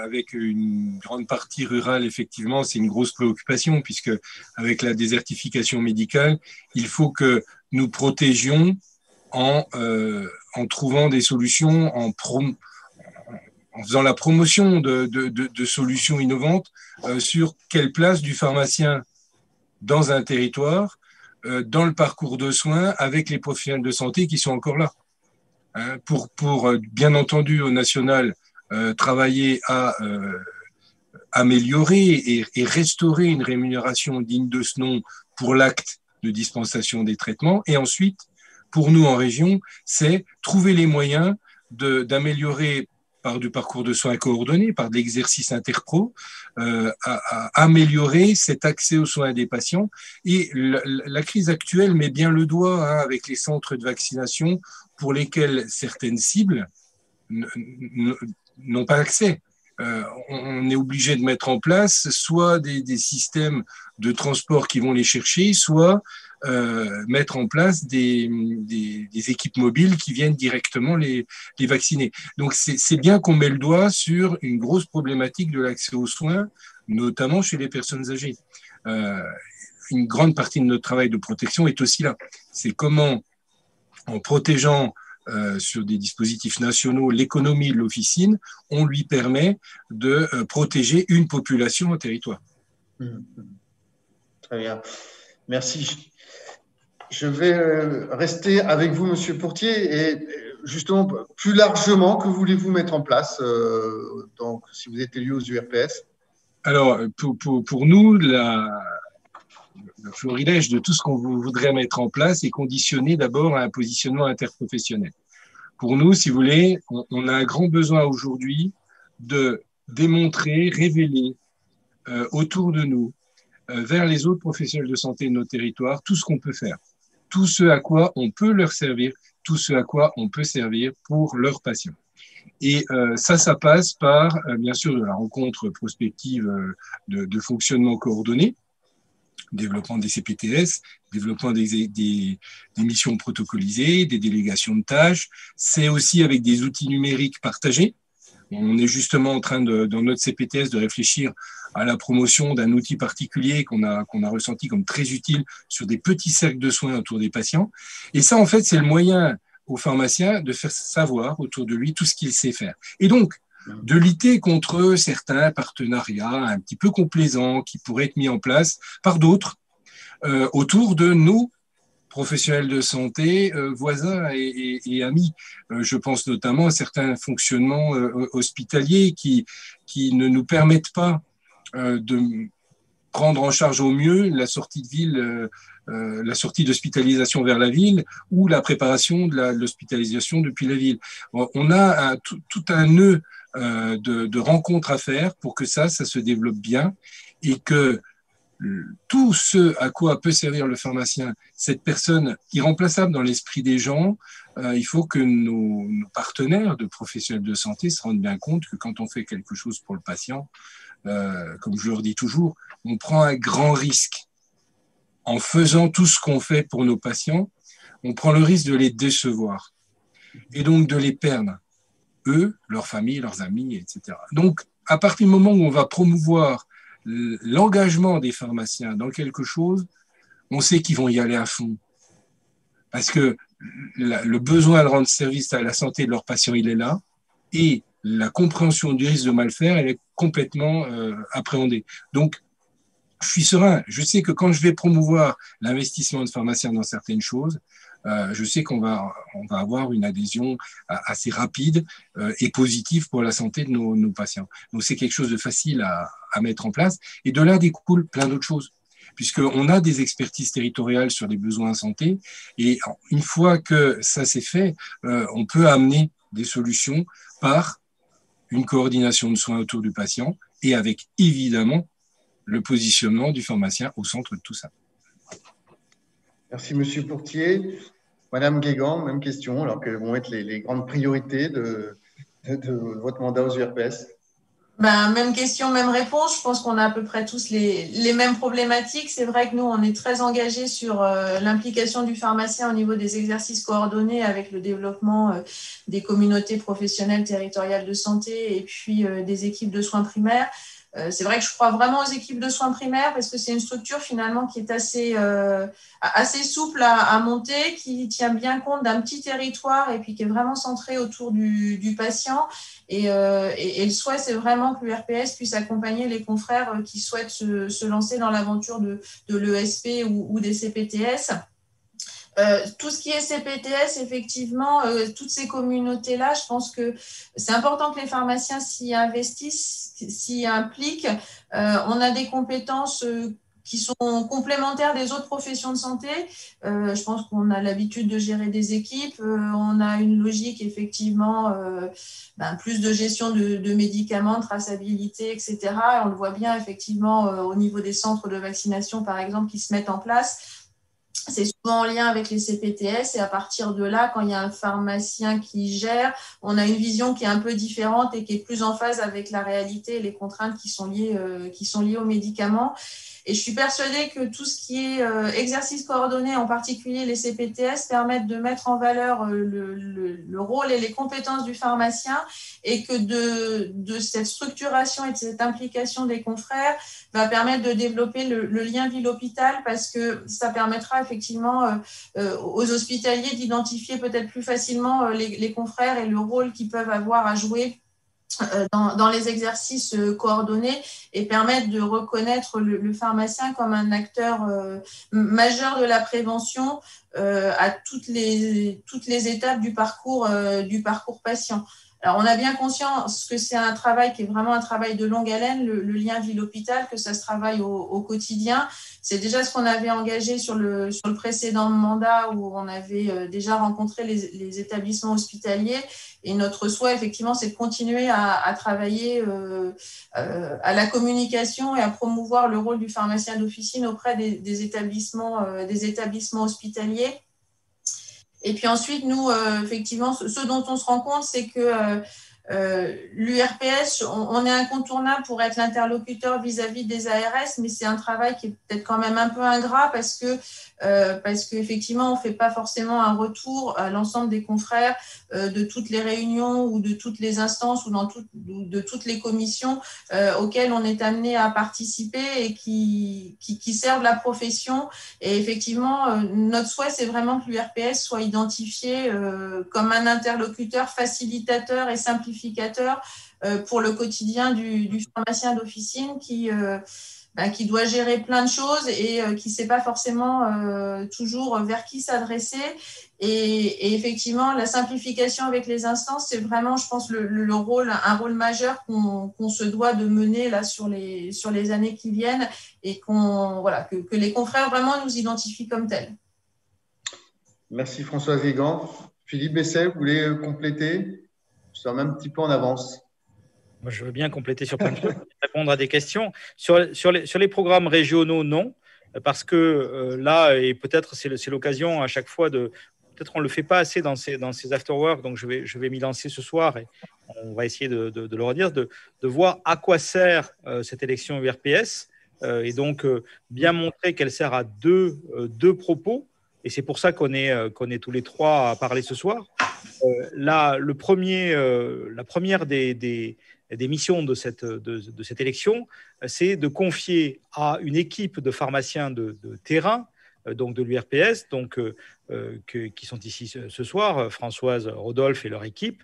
Speaker 4: avec une grande partie rurale, effectivement, c'est une grosse préoccupation, puisque avec la désertification médicale, il faut que nous protégions en trouvant des solutions, en faisant la promotion de solutions innovantes sur quelle place du pharmacien dans un territoire, dans le parcours de soins avec les professionnels de santé qui sont encore là. Hein, pour bien entendu au national travailler à améliorer et restaurer une rémunération digne de ce nom pour l'acte de dispensation des traitements. Et ensuite, pour nous en région, c'est trouver les moyens d'améliorer par du parcours de soins coordonnés, par de l'exercice interpro, à améliorer cet accès aux soins des patients. Et la crise actuelle met bien le doigt avec les centres de vaccination pour lesquels certaines cibles n'ont pas accès. On est obligé de mettre en place soit des systèmes de transport qui vont les chercher, soit mettre en place des équipes mobiles qui viennent directement les vacciner. Donc, c'est bien qu'on met le doigt sur une grosse problématique de l'accès aux soins, notamment chez les personnes âgées. Une grande partie de notre travail de protection est aussi là. C'est comment, en protégeant sur des dispositifs nationaux l'économie de l'officine, on lui permet de protéger une population au territoire.
Speaker 1: Très bien. Merci. Je vais rester avec vous, Monsieur Pourtier, et justement, plus largement, que voulez-vous mettre en place donc, si vous êtes élu aux URPS?
Speaker 4: Alors, pour nous, le florilège de tout ce qu'on voudrait mettre en place est conditionné d'abord à un positionnement interprofessionnel. Pour nous, si vous voulez, on a un grand besoin aujourd'hui de démontrer, révéler autour de nous, vers les autres professionnels de santé de nos territoires, tout ce qu'on peut faire, tout ce à quoi on peut leur servir, tout ce à quoi on peut servir pour leurs patients. Et ça passe par, bien sûr, de la rencontre prospective de fonctionnement coordonné, développement des CPTS, développement des missions protocolisées, des délégations de tâches. C'est aussi avec des outils numériques partagés. On est justement en train, dans notre CPTS, de réfléchir à la promotion d'un outil particulier qu'on a ressenti comme très utile sur des petits cercles de soins autour des patients. Et ça, en fait, c'est le moyen au pharmacien de faire savoir autour de lui tout ce qu'il sait faire. Et donc, de lutter contre certains partenariats un petit peu complaisants qui pourraient être mis en place par d'autres autour de nos professionnels de santé, voisins et amis. Je pense notamment à certains fonctionnements hospitaliers qui ne nous permettent pas de prendre en charge au mieux la sortie de ville, la sortie d'hospitalisation vers la ville ou la préparation de l'hospitalisation depuis la ville. On a tout un nœud de rencontres à faire pour que ça se développe bien et que tout ce à quoi peut servir le pharmacien, cette personne irremplaçable dans l'esprit des gens, il faut que nos partenaires de professionnels de santé se rendent bien compte que quand on fait quelque chose pour le patient, comme je leur dis toujours, on prend un grand risque. En faisant tout ce qu'on fait pour nos patients, on prend le risque de les décevoir et donc de les perdre, eux, leurs familles, leurs amis, etc. Donc, à partir du moment où on va promouvoir l'engagement des pharmaciens dans quelque chose, on sait qu'ils vont y aller à fond. Parce que le besoin de rendre service à la santé de leurs patients, il est là, et la compréhension du risque de mal faire, elle est complètement appréhendée. Donc, je suis serein. Je sais que quand je vais promouvoir l'investissement de pharmaciens dans certaines choses, je sais qu'on va avoir une adhésion assez rapide et positive pour la santé de nos patients. Donc, c'est quelque chose de facile à mettre en place. Et de là découle plein d'autres choses, puisqu'on a des expertises territoriales sur les besoins en santé. Et une fois que ça s'est fait, on peut amener des solutions par une coordination de soins autour du patient et avec, évidemment, le positionnement du pharmacien au centre de tout ça.
Speaker 1: Merci, Monsieur Pourtier. Madame Guégan, même question. Alors, quelles vont être les grandes priorités de votre mandat aux URPS?
Speaker 3: Même question, même réponse. Je pense qu'on a à peu près tous les mêmes problématiques. C'est vrai que nous, on est très engagés sur l'implication du pharmacien au niveau des exercices coordonnés avec le développement des communautés professionnelles territoriales de santé et puis des équipes de soins primaires. C'est vrai que je crois vraiment aux équipes de soins primaires parce que c'est une structure finalement qui est assez souple à monter, qui tient bien compte d'un petit territoire et puis qui est vraiment centrée autour du patient. Et le souhait, c'est vraiment que l'URPS puisse accompagner les confrères qui souhaitent se lancer dans l'aventure de l'ESP ou des CPTS. Tout ce qui est CPTS, effectivement, toutes ces communautés-là, je pense que c'est important que les pharmaciens s'y investissent, s'y impliquent. On a des compétences qui sont complémentaires des autres professions de santé. Je pense qu'on a l'habitude de gérer des équipes. On a une logique, effectivement, plus de gestion de médicaments, de traçabilité, etc. Et on le voit bien, effectivement, au niveau des centres de vaccination, par exemple, qui se mettent en place. C'est souvent en lien avec les CPTS et à partir de là, quand il y a un pharmacien qui gère, on a une vision qui est un peu différente et qui est plus en phase avec la réalité et les contraintes qui sont liées aux médicaments. Et je suis persuadée que tout ce qui est exercice coordonné, en particulier les CPTS, permettent de mettre en valeur le rôle et les compétences du pharmacien et que de cette structuration et de cette implication des confrères va permettre de développer le lien ville-hôpital parce que ça permettra effectivement aux hospitaliers d'identifier peut-être plus facilement les confrères et le rôle qu'ils peuvent avoir à jouer dans les exercices coordonnés et permettre de reconnaître le pharmacien comme un acteur majeur de la prévention à toutes les étapes du parcours patient. Alors, on a bien conscience que c'est un travail qui est vraiment un travail de longue haleine, le lien ville-hôpital, que ça se travaille au quotidien. C'est déjà ce qu'on avait engagé sur le précédent mandat où on avait déjà rencontré les établissements hospitaliers. Et notre souhait, effectivement, c'est de continuer à travailler à la communication et à promouvoir le rôle du pharmacien d'officine auprès des établissements hospitaliers. Et puis ensuite, nous, effectivement, ce dont on se rend compte, c'est que l'URPS, on est incontournable pour être l'interlocuteur vis-à-vis des ARS, mais c'est un travail qui est peut-être quand même un peu ingrat parce qu'effectivement, on ne fait pas forcément un retour à l'ensemble des confrères de toutes les réunions ou de toutes les instances ou de toutes les commissions auxquelles on est amené à participer et qui servent la profession. Et effectivement, notre souhait, c'est vraiment que l'URPS soit identifié comme un interlocuteur facilitateur et simplificateur pour le quotidien du pharmacien d'officine qui doit gérer plein de choses et qui ne sait pas forcément toujours vers qui s'adresser. Et effectivement, la simplification avec les instances, c'est vraiment, je pense, un rôle majeur qu'on se doit de mener là sur les années qui viennent et que les confrères vraiment nous identifient comme tels.
Speaker 1: Merci Françoise Guégan. Philippe Besset, vous voulez compléter? Je suis un petit peu en avance.
Speaker 2: Moi, je veux bien compléter sur plein de choses, répondre à des questions. Sur les programmes régionaux, non, parce que là, et peut-être c'est l'occasion à chaque fois peut-être on ne le fait pas assez dans ces after-work, donc je vais m'y lancer ce soir et on va essayer de le redire, de voir à quoi sert cette élection URPS et donc bien montrer qu'elle sert à deux propos. Et c'est pour ça qu'on est tous les trois à parler ce soir. La première des missions de cette élection, c'est de confier à une équipe de pharmaciens de terrain donc de l'URPS, qui sont ici ce soir, Françoise, Rodolphe et leur équipe.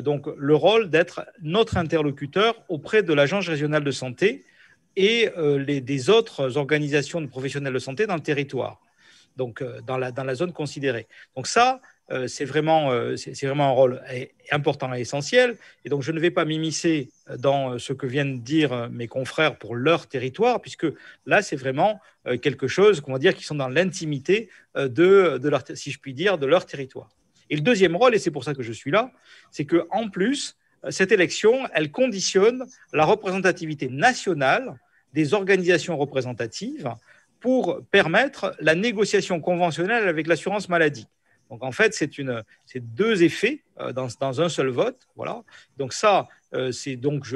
Speaker 2: Donc, le rôle d'être notre interlocuteur auprès de l'Agence régionale de santé et des autres organisations de professionnels de santé dans le territoire, donc dans la zone considérée. Donc ça, c'est vraiment un rôle important et essentiel. Et donc, je ne vais pas m'immiscer dans ce que viennent dire mes confrères pour leur territoire, puisque là, c'est vraiment quelque chose, qu'on va dire, qui sont dans l'intimité de leur, si je puis dire, de leur territoire. Et le deuxième rôle, et c'est pour ça que je suis là, c'est qu'en plus, cette élection, elle conditionne la représentativité nationale des organisations représentatives pour permettre la négociation conventionnelle avec l'assurance maladie. Donc, en fait, c'est deux effets dans un seul vote. Voilà. Donc, ça, c'est donc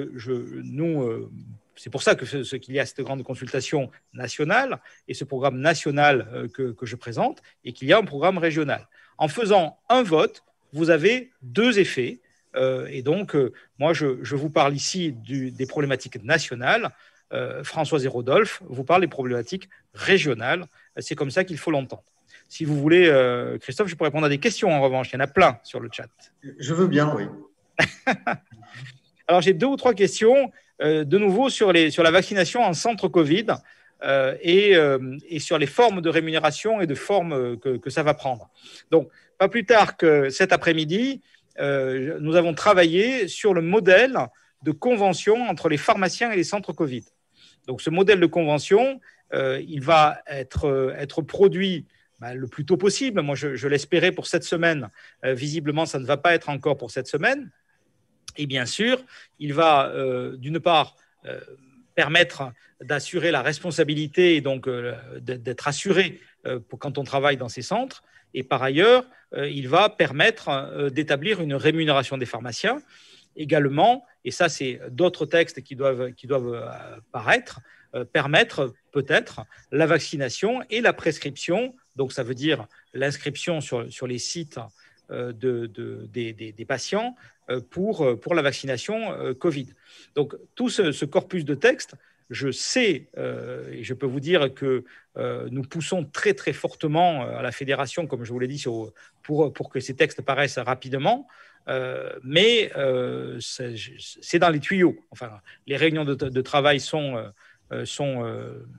Speaker 2: c'est pour ça qu'il y a cette grande consultation nationale et ce programme national que je présente, et qu'il y a un programme régional. En faisant un vote, vous avez deux effets. Et donc, moi, je vous parle ici des problématiques nationales. Françoise et Rodolphe vous parlent des problématiques régionales. C'est comme ça qu'il faut l'entendre. Si vous voulez, Christophe, je peux répondre à des questions en revanche. Il y en a plein sur le chat.
Speaker 1: Je veux bien, oui.
Speaker 2: Alors, j'ai 2 ou 3 questions, de nouveau, sur la vaccination en centre Covid et sur les formes de rémunération et de formes que ça va prendre. Donc, pas plus tard que cet après-midi, nous avons travaillé sur le modèle de convention entre les pharmaciens et les centres Covid. Donc, ce modèle de convention, il va être produit le plus tôt possible. Moi, je l'espérais pour cette semaine. Visiblement, ça ne va pas être encore pour cette semaine. Et bien sûr, il va, d'une part, permettre d'assurer la responsabilité et donc d'être assuré quand on travaille dans ces centres. Et par ailleurs, il va permettre d'établir une rémunération des pharmaciens également, et ça, c'est d'autres textes qui doivent paraître, permettre peut-être la vaccination et la prescription. Donc, ça veut dire l'inscription sur les sites des patients pour la vaccination Covid. Donc, tout ce corpus de textes, je sais, et je peux vous dire que nous poussons très, très fortement à la fédération, comme je vous l'ai dit, pour que ces textes paraissent rapidement, mais c'est dans les tuyaux. Enfin, les réunions de travail sont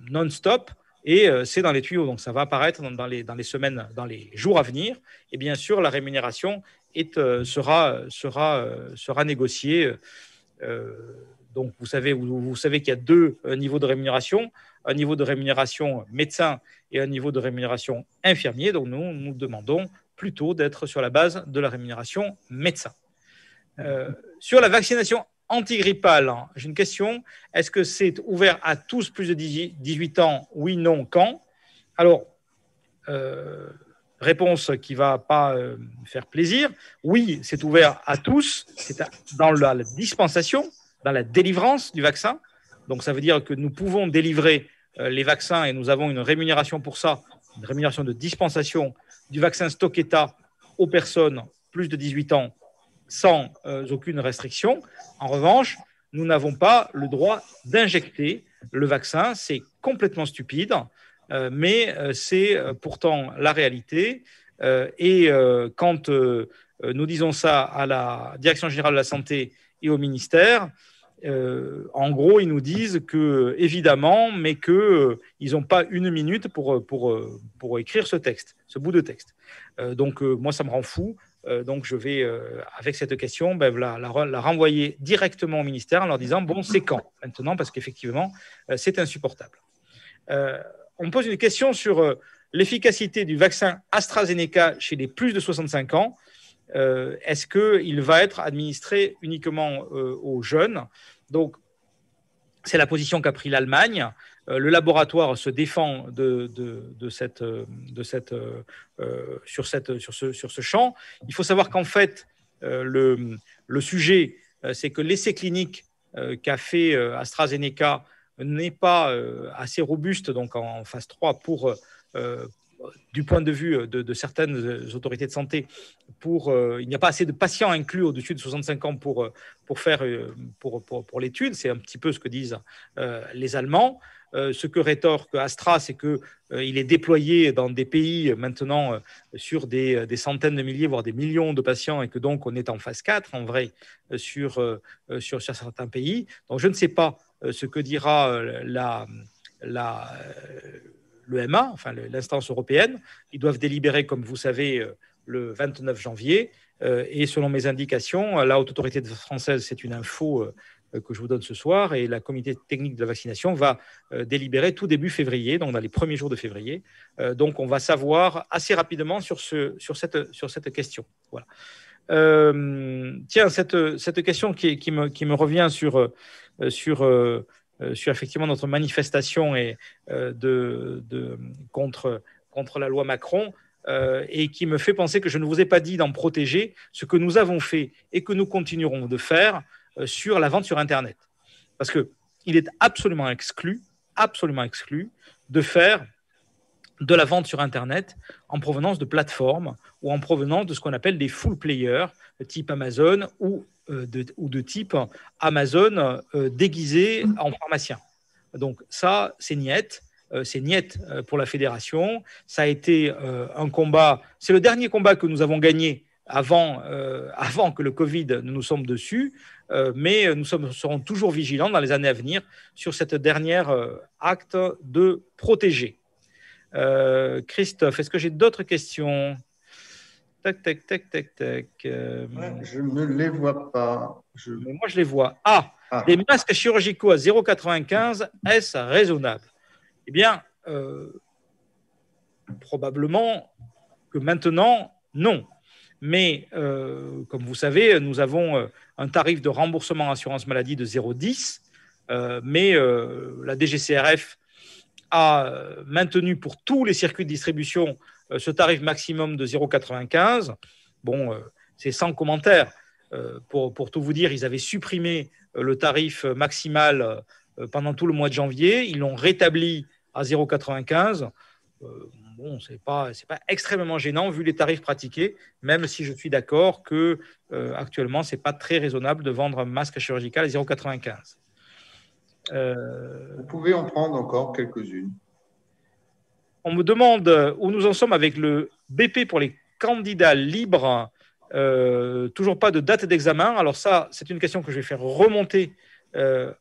Speaker 2: non-stop, et c'est dans les tuyaux. Donc, ça va apparaître dans les semaines, dans les jours à venir. Et bien sûr, la rémunération sera négociée. Donc, vous savez qu'il y a 2 niveaux de rémunération, un niveau de rémunération médecin et un niveau de rémunération infirmier. Donc, nous demandons plutôt d'être sur la base de la rémunération médecin. Sur la vaccination antigrippale, j'ai une question. Est-ce que c'est ouvert à tous plus de 18 ans? Oui, non, quand? Alors, réponse qui ne va pas faire plaisir. Oui, c'est ouvert à tous. C'est dans la dispensation, dans la délivrance du vaccin. Donc, ça veut dire que nous pouvons délivrer les vaccins et nous avons une rémunération pour ça, une rémunération de dispensation du vaccin Stocketa aux personnes plus de 18 ans sans aucune restriction. En revanche, nous n'avons pas le droit d'injecter le vaccin. C'est complètement stupide, mais c'est pourtant la réalité. Et quand nous disons ça à la Direction générale de la santé et au ministère, en gros, ils nous disent que, évidemment, mais qu'ils n'ont pas une minute pour écrire ce bout de texte. Donc, moi, ça me rend fou. Donc, je vais, avec cette question, la renvoyer directement au ministère en leur disant, bon, c'est quand maintenant? Parce qu'effectivement, c'est insupportable. On me pose une question sur l'efficacité du vaccin AstraZeneca chez les plus de 65 ans. Est-ce qu'il va être administré uniquement aux jeunes? Donc, c'est la position qu'a pris l'Allemagne. Le laboratoire se défend sur ce champ. Il faut savoir qu'en fait, le sujet, c'est que l'essai clinique qu'a fait AstraZeneca n'est pas assez robuste, donc en phase 3, du point de vue de certaines autorités de santé, il n'y a pas assez de patients inclus au-dessus de 65 ans pour l'étude. C'est un petit peu ce que disent les Allemands. Ce que rétorque Astra, c'est qu'il est déployé dans des pays maintenant sur des centaines de milliers, voire des millions de patients, et que donc on est en phase 4, en vrai, sur certains pays. Donc je ne sais pas ce que dira l'EMA, enfin l'instance européenne. Ils doivent délibérer, comme vous savez, le 29 janvier. Et selon mes indications, la Haute Autorité française, c'est une info que je vous donne ce soir, et la comité technique de la vaccination va délibérer tout début février, donc dans les premiers jours de février. Donc on va savoir assez rapidement sur cette question. Voilà. Tiens, cette question qui me revient sur effectivement notre manifestation contre la loi Macron, et qui me fait penser que je ne vous ai pas dit d'en protéger ce que nous avons fait et que nous continuerons de faire sur la vente sur Internet. Parce qu'il est absolument exclu de faire de la vente sur Internet en provenance de plateformes ou en provenance de ce qu'on appelle des full players, type Amazon ou de type Amazon déguisé en pharmacien. Donc ça, c'est niet. C'est niet pour la fédération. Ça a été un combat. C'est le dernier combat que nous avons gagné avant que le Covid ne nous tombe dessus. Mais nous serons toujours vigilants dans les années à venir sur cette dernière acte de protéger. Christophe, est-ce que j'ai d'autres questions? Tac.
Speaker 1: Je ne les vois pas.
Speaker 2: Mais moi, je les vois. Les masques chirurgicaux à 0,95, est-ce raisonnable? Eh bien, probablement que maintenant, non. Mais, comme vous savez, nous avons un tarif de remboursement assurance maladie de 0,10, mais la DGCRF a maintenu pour tous les circuits de distribution ce tarif maximum de 0,95. Bon, c'est sans commentaire. Pour tout vous dire, ils avaient supprimé le tarif maximal pendant tout le mois de janvier. Ils l'ont rétabli à 0,95. Bon, c'est pas extrêmement gênant vu les tarifs pratiqués, même si je suis d'accord que actuellement, c'est pas très raisonnable de vendre un masque chirurgical à 0,95.
Speaker 1: Vous pouvez en prendre encore quelques-unes.
Speaker 2: On me demande où nous en sommes avec le BP pour les candidats libres. Toujours pas de date d'examen. Alors ça, c'est une question que je vais faire remonter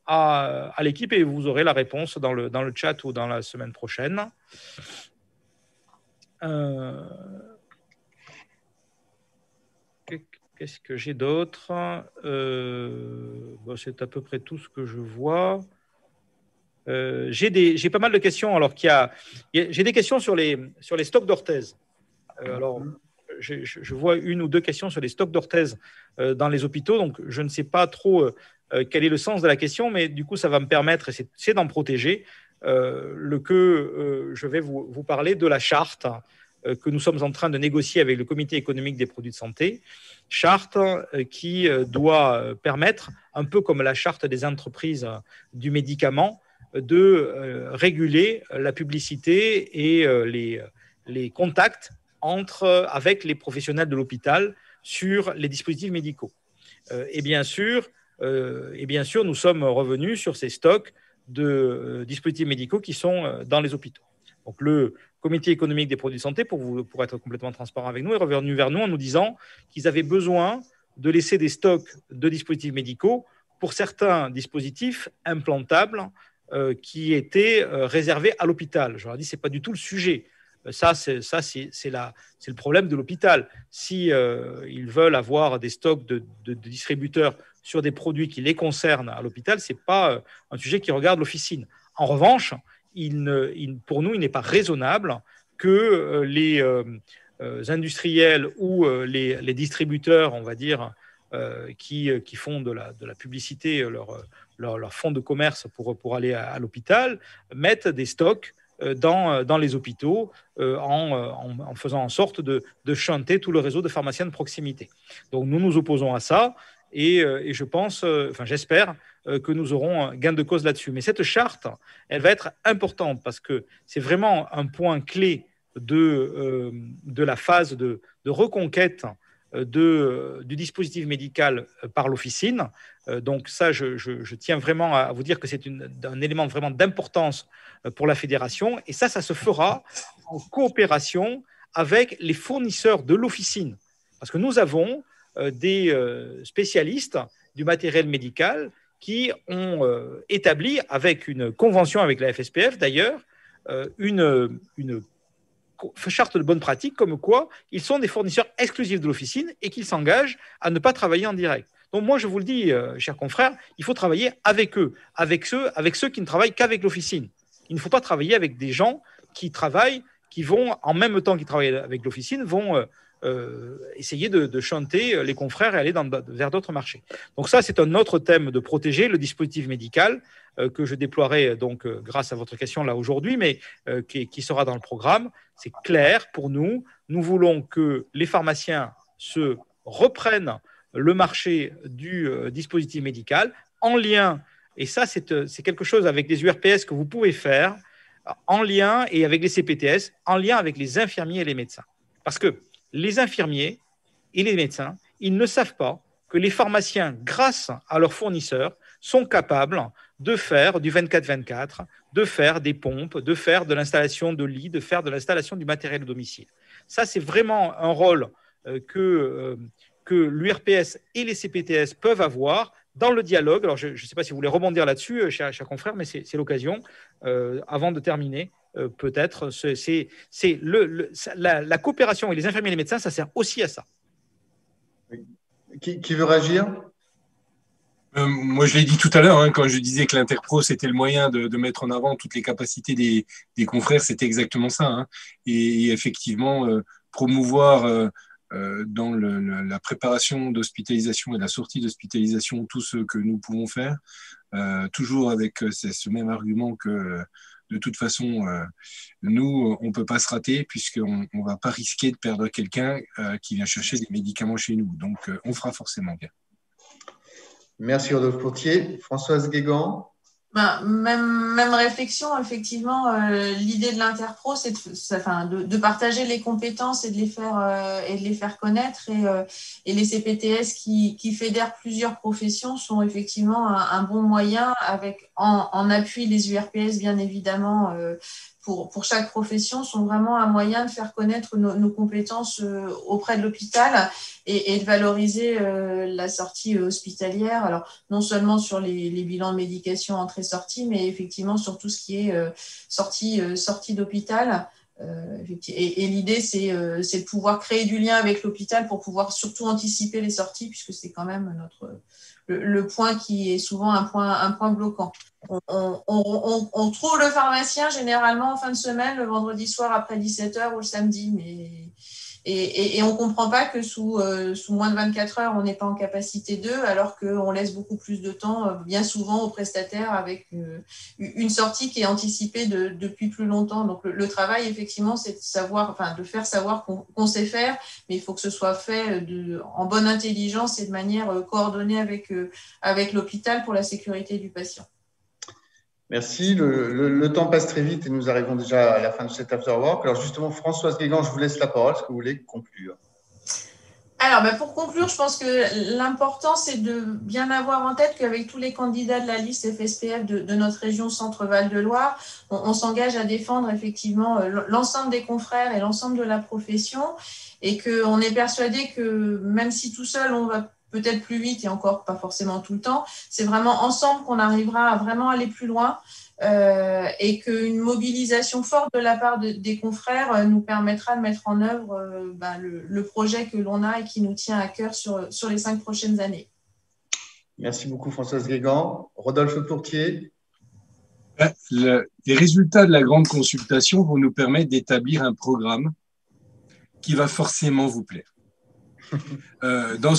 Speaker 2: à l'équipe, et vous aurez la réponse dans le chat ou dans la semaine prochaine. Qu'est-ce que j'ai d'autre? C'est à peu près tout ce que je vois. J'ai pas mal de questions. Alors j'ai des questions sur les stocks d'orthèses. Alors, je vois une ou deux questions sur les stocks d'orthèses dans les hôpitaux. Donc, je ne sais pas trop quel est le sens de la question, mais du coup, ça va me permettre, c'est d'en protéger, je vais vous parler de la charte que nous sommes en train de négocier avec le Comité économique des produits de santé. Charte qui doit permettre, un peu comme la charte des entreprises du médicament, de réguler la publicité et les contacts avec les professionnels de l'hôpital sur les dispositifs médicaux. Et bien sûr, nous sommes revenus sur ces stocks de dispositifs médicaux qui sont dans les hôpitaux. Donc, le Comité économique des produits de santé, pour être complètement transparent avec nous, est revenu vers nous en nous disant qu'ils avaient besoin de laisser des stocks de dispositifs médicaux pour certains dispositifs implantables qui étaient réservés à l'hôpital. Je leur ai dit, ce n'est pas du tout le sujet. Ça, c'est le problème de l'hôpital. Si ils veulent avoir des stocks de distributeurs sur des produits qui les concernent à l'hôpital, ce n'est pas un sujet qui regarde l'officine. En revanche, pour nous, il n'est pas raisonnable que les industriels ou les distributeurs, on va dire, qui font de la publicité, leur fonds de commerce pour aller à l'hôpital, mettent des stocks dans les hôpitaux en faisant en sorte de chanter tout le réseau de pharmaciens de proximité. Donc nous nous opposons à ça et je pense, j'espère que nous aurons gain de cause là-dessus. Mais cette charte, elle va être importante parce que c'est vraiment un point clé de la phase de reconquête du dispositif médical par l'officine. Donc ça, je tiens vraiment à vous dire que c'est un élément vraiment d'importance pour la fédération. Et ça se fera en coopération avec les fournisseurs de l'officine. Parce que nous avons des spécialistes du matériel médical qui ont établi, avec une convention avec la FSPF d'ailleurs, une charte de bonne pratique, comme quoi ils sont des fournisseurs exclusifs de l'officine et qu'ils s'engagent à ne pas travailler en direct. Donc moi, je vous le dis, chers confrères, il faut travailler avec eux, avec ceux qui ne travaillent qu'avec l'officine. Il ne faut pas travailler avec des gens qui vont, en même temps qu'ils travaillent avec l'officine, vont essayer de chanter les confrères et aller vers d'autres marchés. Donc ça, c'est un autre thème de protéger le dispositif médical que je déploierai donc grâce à votre question là aujourd'hui, mais qui sera dans le programme. C'est clair pour nous. Nous voulons que les pharmaciens se reprennent le marché du dispositif médical en lien, et ça c'est quelque chose avec les URPS que vous pouvez faire en lien, et avec les CPTS, en lien avec les infirmiers et les médecins. Parce que les infirmiers et les médecins, ils ne savent pas que les pharmaciens, grâce à leurs fournisseurs, sont capables de faire du 24-24, de faire des pompes, de faire de l'installation de lits, de faire de l'installation du matériel au domicile. Ça, c'est vraiment un rôle que l'URPS et les CPTS peuvent avoir dans le dialogue. Alors, je ne sais pas si vous voulez rebondir là-dessus, chers confrères, mais c'est l'occasion. Avant de terminer, peut-être, la coopération avec les infirmiers et les médecins, ça sert aussi à ça.
Speaker 1: Qui veut réagir ?
Speaker 4: Moi, je l'ai dit tout à l'heure, quand je disais que l'Interpro, c'était le moyen de mettre en avant toutes les capacités des confrères, c'était exactement ça. Et effectivement, promouvoir dans la préparation d'hospitalisation et la sortie d'hospitalisation tout ce que nous pouvons faire, toujours avec ce même argument que de toute façon, nous, on ne peut pas se rater puisqu'on ne va pas risquer de perdre quelqu'un qui vient chercher des médicaments chez nous. Donc, on fera forcément bien.
Speaker 1: Merci Rodolphe Potier. Françoise Guégan.
Speaker 3: Même réflexion, effectivement, l'idée de l'Interpro, c'est de partager les compétences et de les faire connaître. Et les CPTS qui fédèrent plusieurs professions sont effectivement un bon moyen, avec en appui les URPS, bien évidemment, pour chaque profession, sont vraiment un moyen de faire connaître nos compétences auprès de l'hôpital et de valoriser la sortie hospitalière. Alors, non seulement sur les bilans de médication entrée-sortie, mais effectivement sur tout ce qui est sortie d'hôpital. Et l'idée, c'est de pouvoir créer du lien avec l'hôpital pour pouvoir surtout anticiper les sorties, puisque c'est quand même le point qui est souvent un point bloquant. On trouve le pharmacien généralement en fin de semaine, le vendredi soir après 17h ou le samedi, et on ne comprend pas que sous moins de 24 heures, on n'est pas en capacité d'eux, alors qu'on laisse beaucoup plus de temps, bien souvent, aux prestataires avec une sortie qui est anticipée depuis plus longtemps. Donc le travail, effectivement, c'est de faire savoir qu'on sait faire, mais il faut que ce soit fait en bonne intelligence et de manière coordonnée avec l'hôpital pour la sécurité du patient.
Speaker 1: Merci. Le temps passe très vite et nous arrivons déjà à la fin de cet afterwork. Alors justement, Françoise Guégan, je vous laisse la parole. Est-ce que vous voulez conclure ?
Speaker 3: Alors, pour conclure, je pense que l'important, c'est de bien avoir en tête qu'avec tous les candidats de la liste FSPF de notre région Centre-Val de Loire, on s'engage à défendre effectivement l'ensemble des confrères et l'ensemble de la profession, et qu'on est persuadé que même si tout seul, on va peut-être plus vite et encore pas forcément tout le temps, c'est vraiment ensemble qu'on arrivera à vraiment aller plus loin, et qu'une mobilisation forte de la part des confrères nous permettra de mettre en œuvre le projet que l'on a et qui nous tient à cœur sur les 5 prochaines années.
Speaker 1: Merci beaucoup Françoise Guégan. Rodolphe Potier.
Speaker 4: Les résultats de la grande consultation vont nous permettre d'établir un programme qui va forcément vous plaire. Dans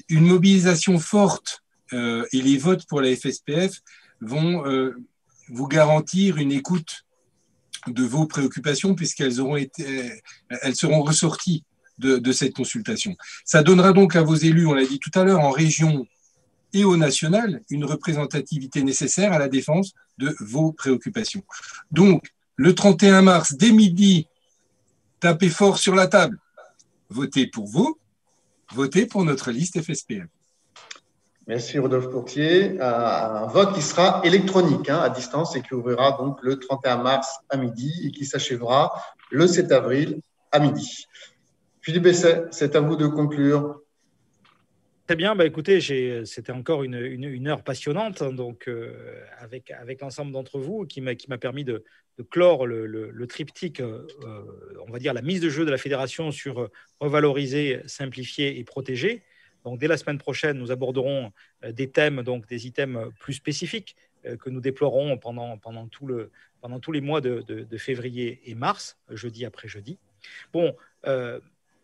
Speaker 4: une mobilisation forte et les votes pour la FSPF vont vous garantir une écoute de vos préoccupations puisqu'elles seront ressorties de cette consultation. Ça donnera donc à vos élus, on l'a dit tout à l'heure, en région et au national, une représentativité nécessaire à la défense de vos préoccupations. Donc, le 31 mars, dès midi, tapez fort sur la table. Votez pour vous, votez pour notre liste FSPF.
Speaker 1: Merci Rodolphe Courtier. Un vote qui sera électronique à distance et qui ouvrira donc le 31 mars à midi et qui s'achèvera le 7 avril à midi. Philippe Besset, c'est à vous de conclure.
Speaker 2: Très bien, écoutez, c'était encore une heure passionnante donc, avec l'ensemble d'entre vous qui m'a permis de clore le triptyque, on va dire la mise de jeu de la fédération sur revaloriser, simplifier et protéger. Donc, dès la semaine prochaine, nous aborderons des thèmes, donc des items plus spécifiques que nous déploierons pendant tous les mois de février et mars, jeudi après jeudi. Bon,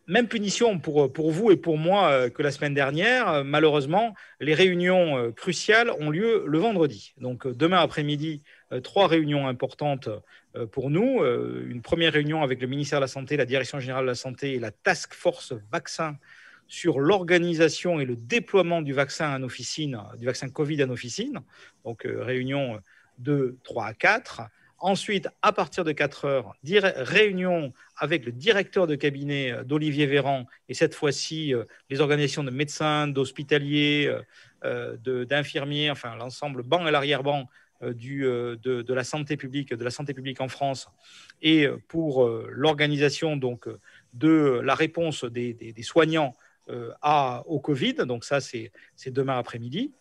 Speaker 2: même punition pour vous et pour moi que la semaine dernière. Malheureusement, les réunions cruciales ont lieu le vendredi. Donc, demain après-midi, 3 réunions importantes pour nous. Une première réunion avec le ministère de la Santé, la Direction générale de la Santé et la Task Force Vaccin sur l'organisation et le déploiement du vaccin en officine, du vaccin Covid en officine. Donc, réunion de 3 à 4. Ensuite, à partir de 4 heures, réunion avec le directeur de cabinet d'Olivier Véran et cette fois-ci, les organisations de médecins, d'hospitaliers, d'infirmiers, enfin l'ensemble banc et l'arrière-banc de la santé publique en France et pour l'organisation donc de la réponse des soignants au Covid. Donc ça, c'est demain après-midi.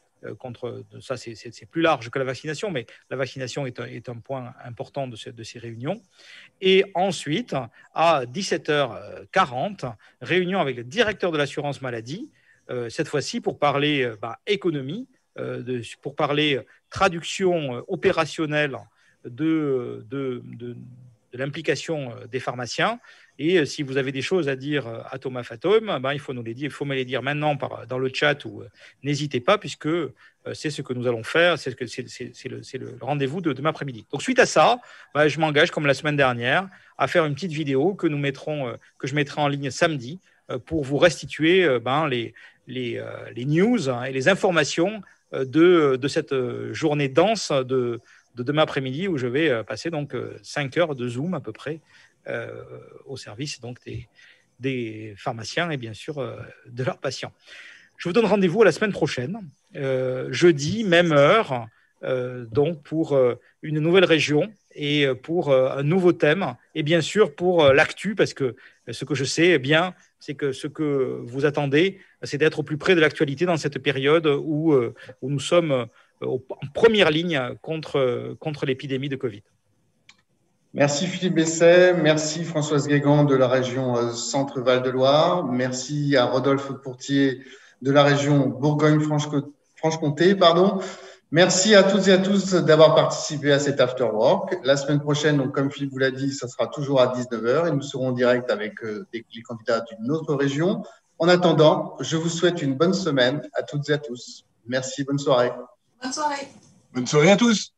Speaker 2: Ça, c'est plus large que la vaccination, mais la vaccination est un point important de ces réunions. Et ensuite, à 17h40, réunion avec le directeur de l'assurance maladie, cette fois-ci pour parler économie, pour parler traduction opérationnelle de l'implication des pharmaciens. Et si vous avez des choses à dire à Thomas Fatome, il faut me les dire maintenant dans le chat ou n'hésitez pas puisque c'est ce que nous allons faire, c'est le rendez-vous de demain après-midi. Donc suite à ça, je m'engage comme la semaine dernière à faire une petite vidéo que je mettrai en ligne samedi pour vous restituer les news et les informations de cette journée dense de demain après-midi où je vais passer donc 5 heures de Zoom à peu près au service donc des pharmaciens et bien sûr de leurs patients. Je vous donne rendez-vous à la semaine prochaine, jeudi, même heure, donc pour une nouvelle région et pour un nouveau thème et bien sûr pour l'actu parce que ce que je sais bien, c'est que ce que vous attendez, c'est d'être au plus près de l'actualité dans cette période où nous sommes en première ligne contre l'épidémie de Covid.
Speaker 1: Merci Philippe Besset, merci Françoise Guégan de la région Centre-Val de Loire, merci à Rodolphe Courtier de la région Bourgogne-Franche-Comté. Merci à toutes et à tous d'avoir participé à cet After Work. La semaine prochaine, donc, comme Philippe vous l'a dit, ça sera toujours à 19h et nous serons en direct avec les candidats d'une autre région. En attendant, je vous souhaite une bonne semaine à toutes et à tous. Merci, bonne soirée.
Speaker 3: Bonne soirée.
Speaker 4: Bonne soirée à tous.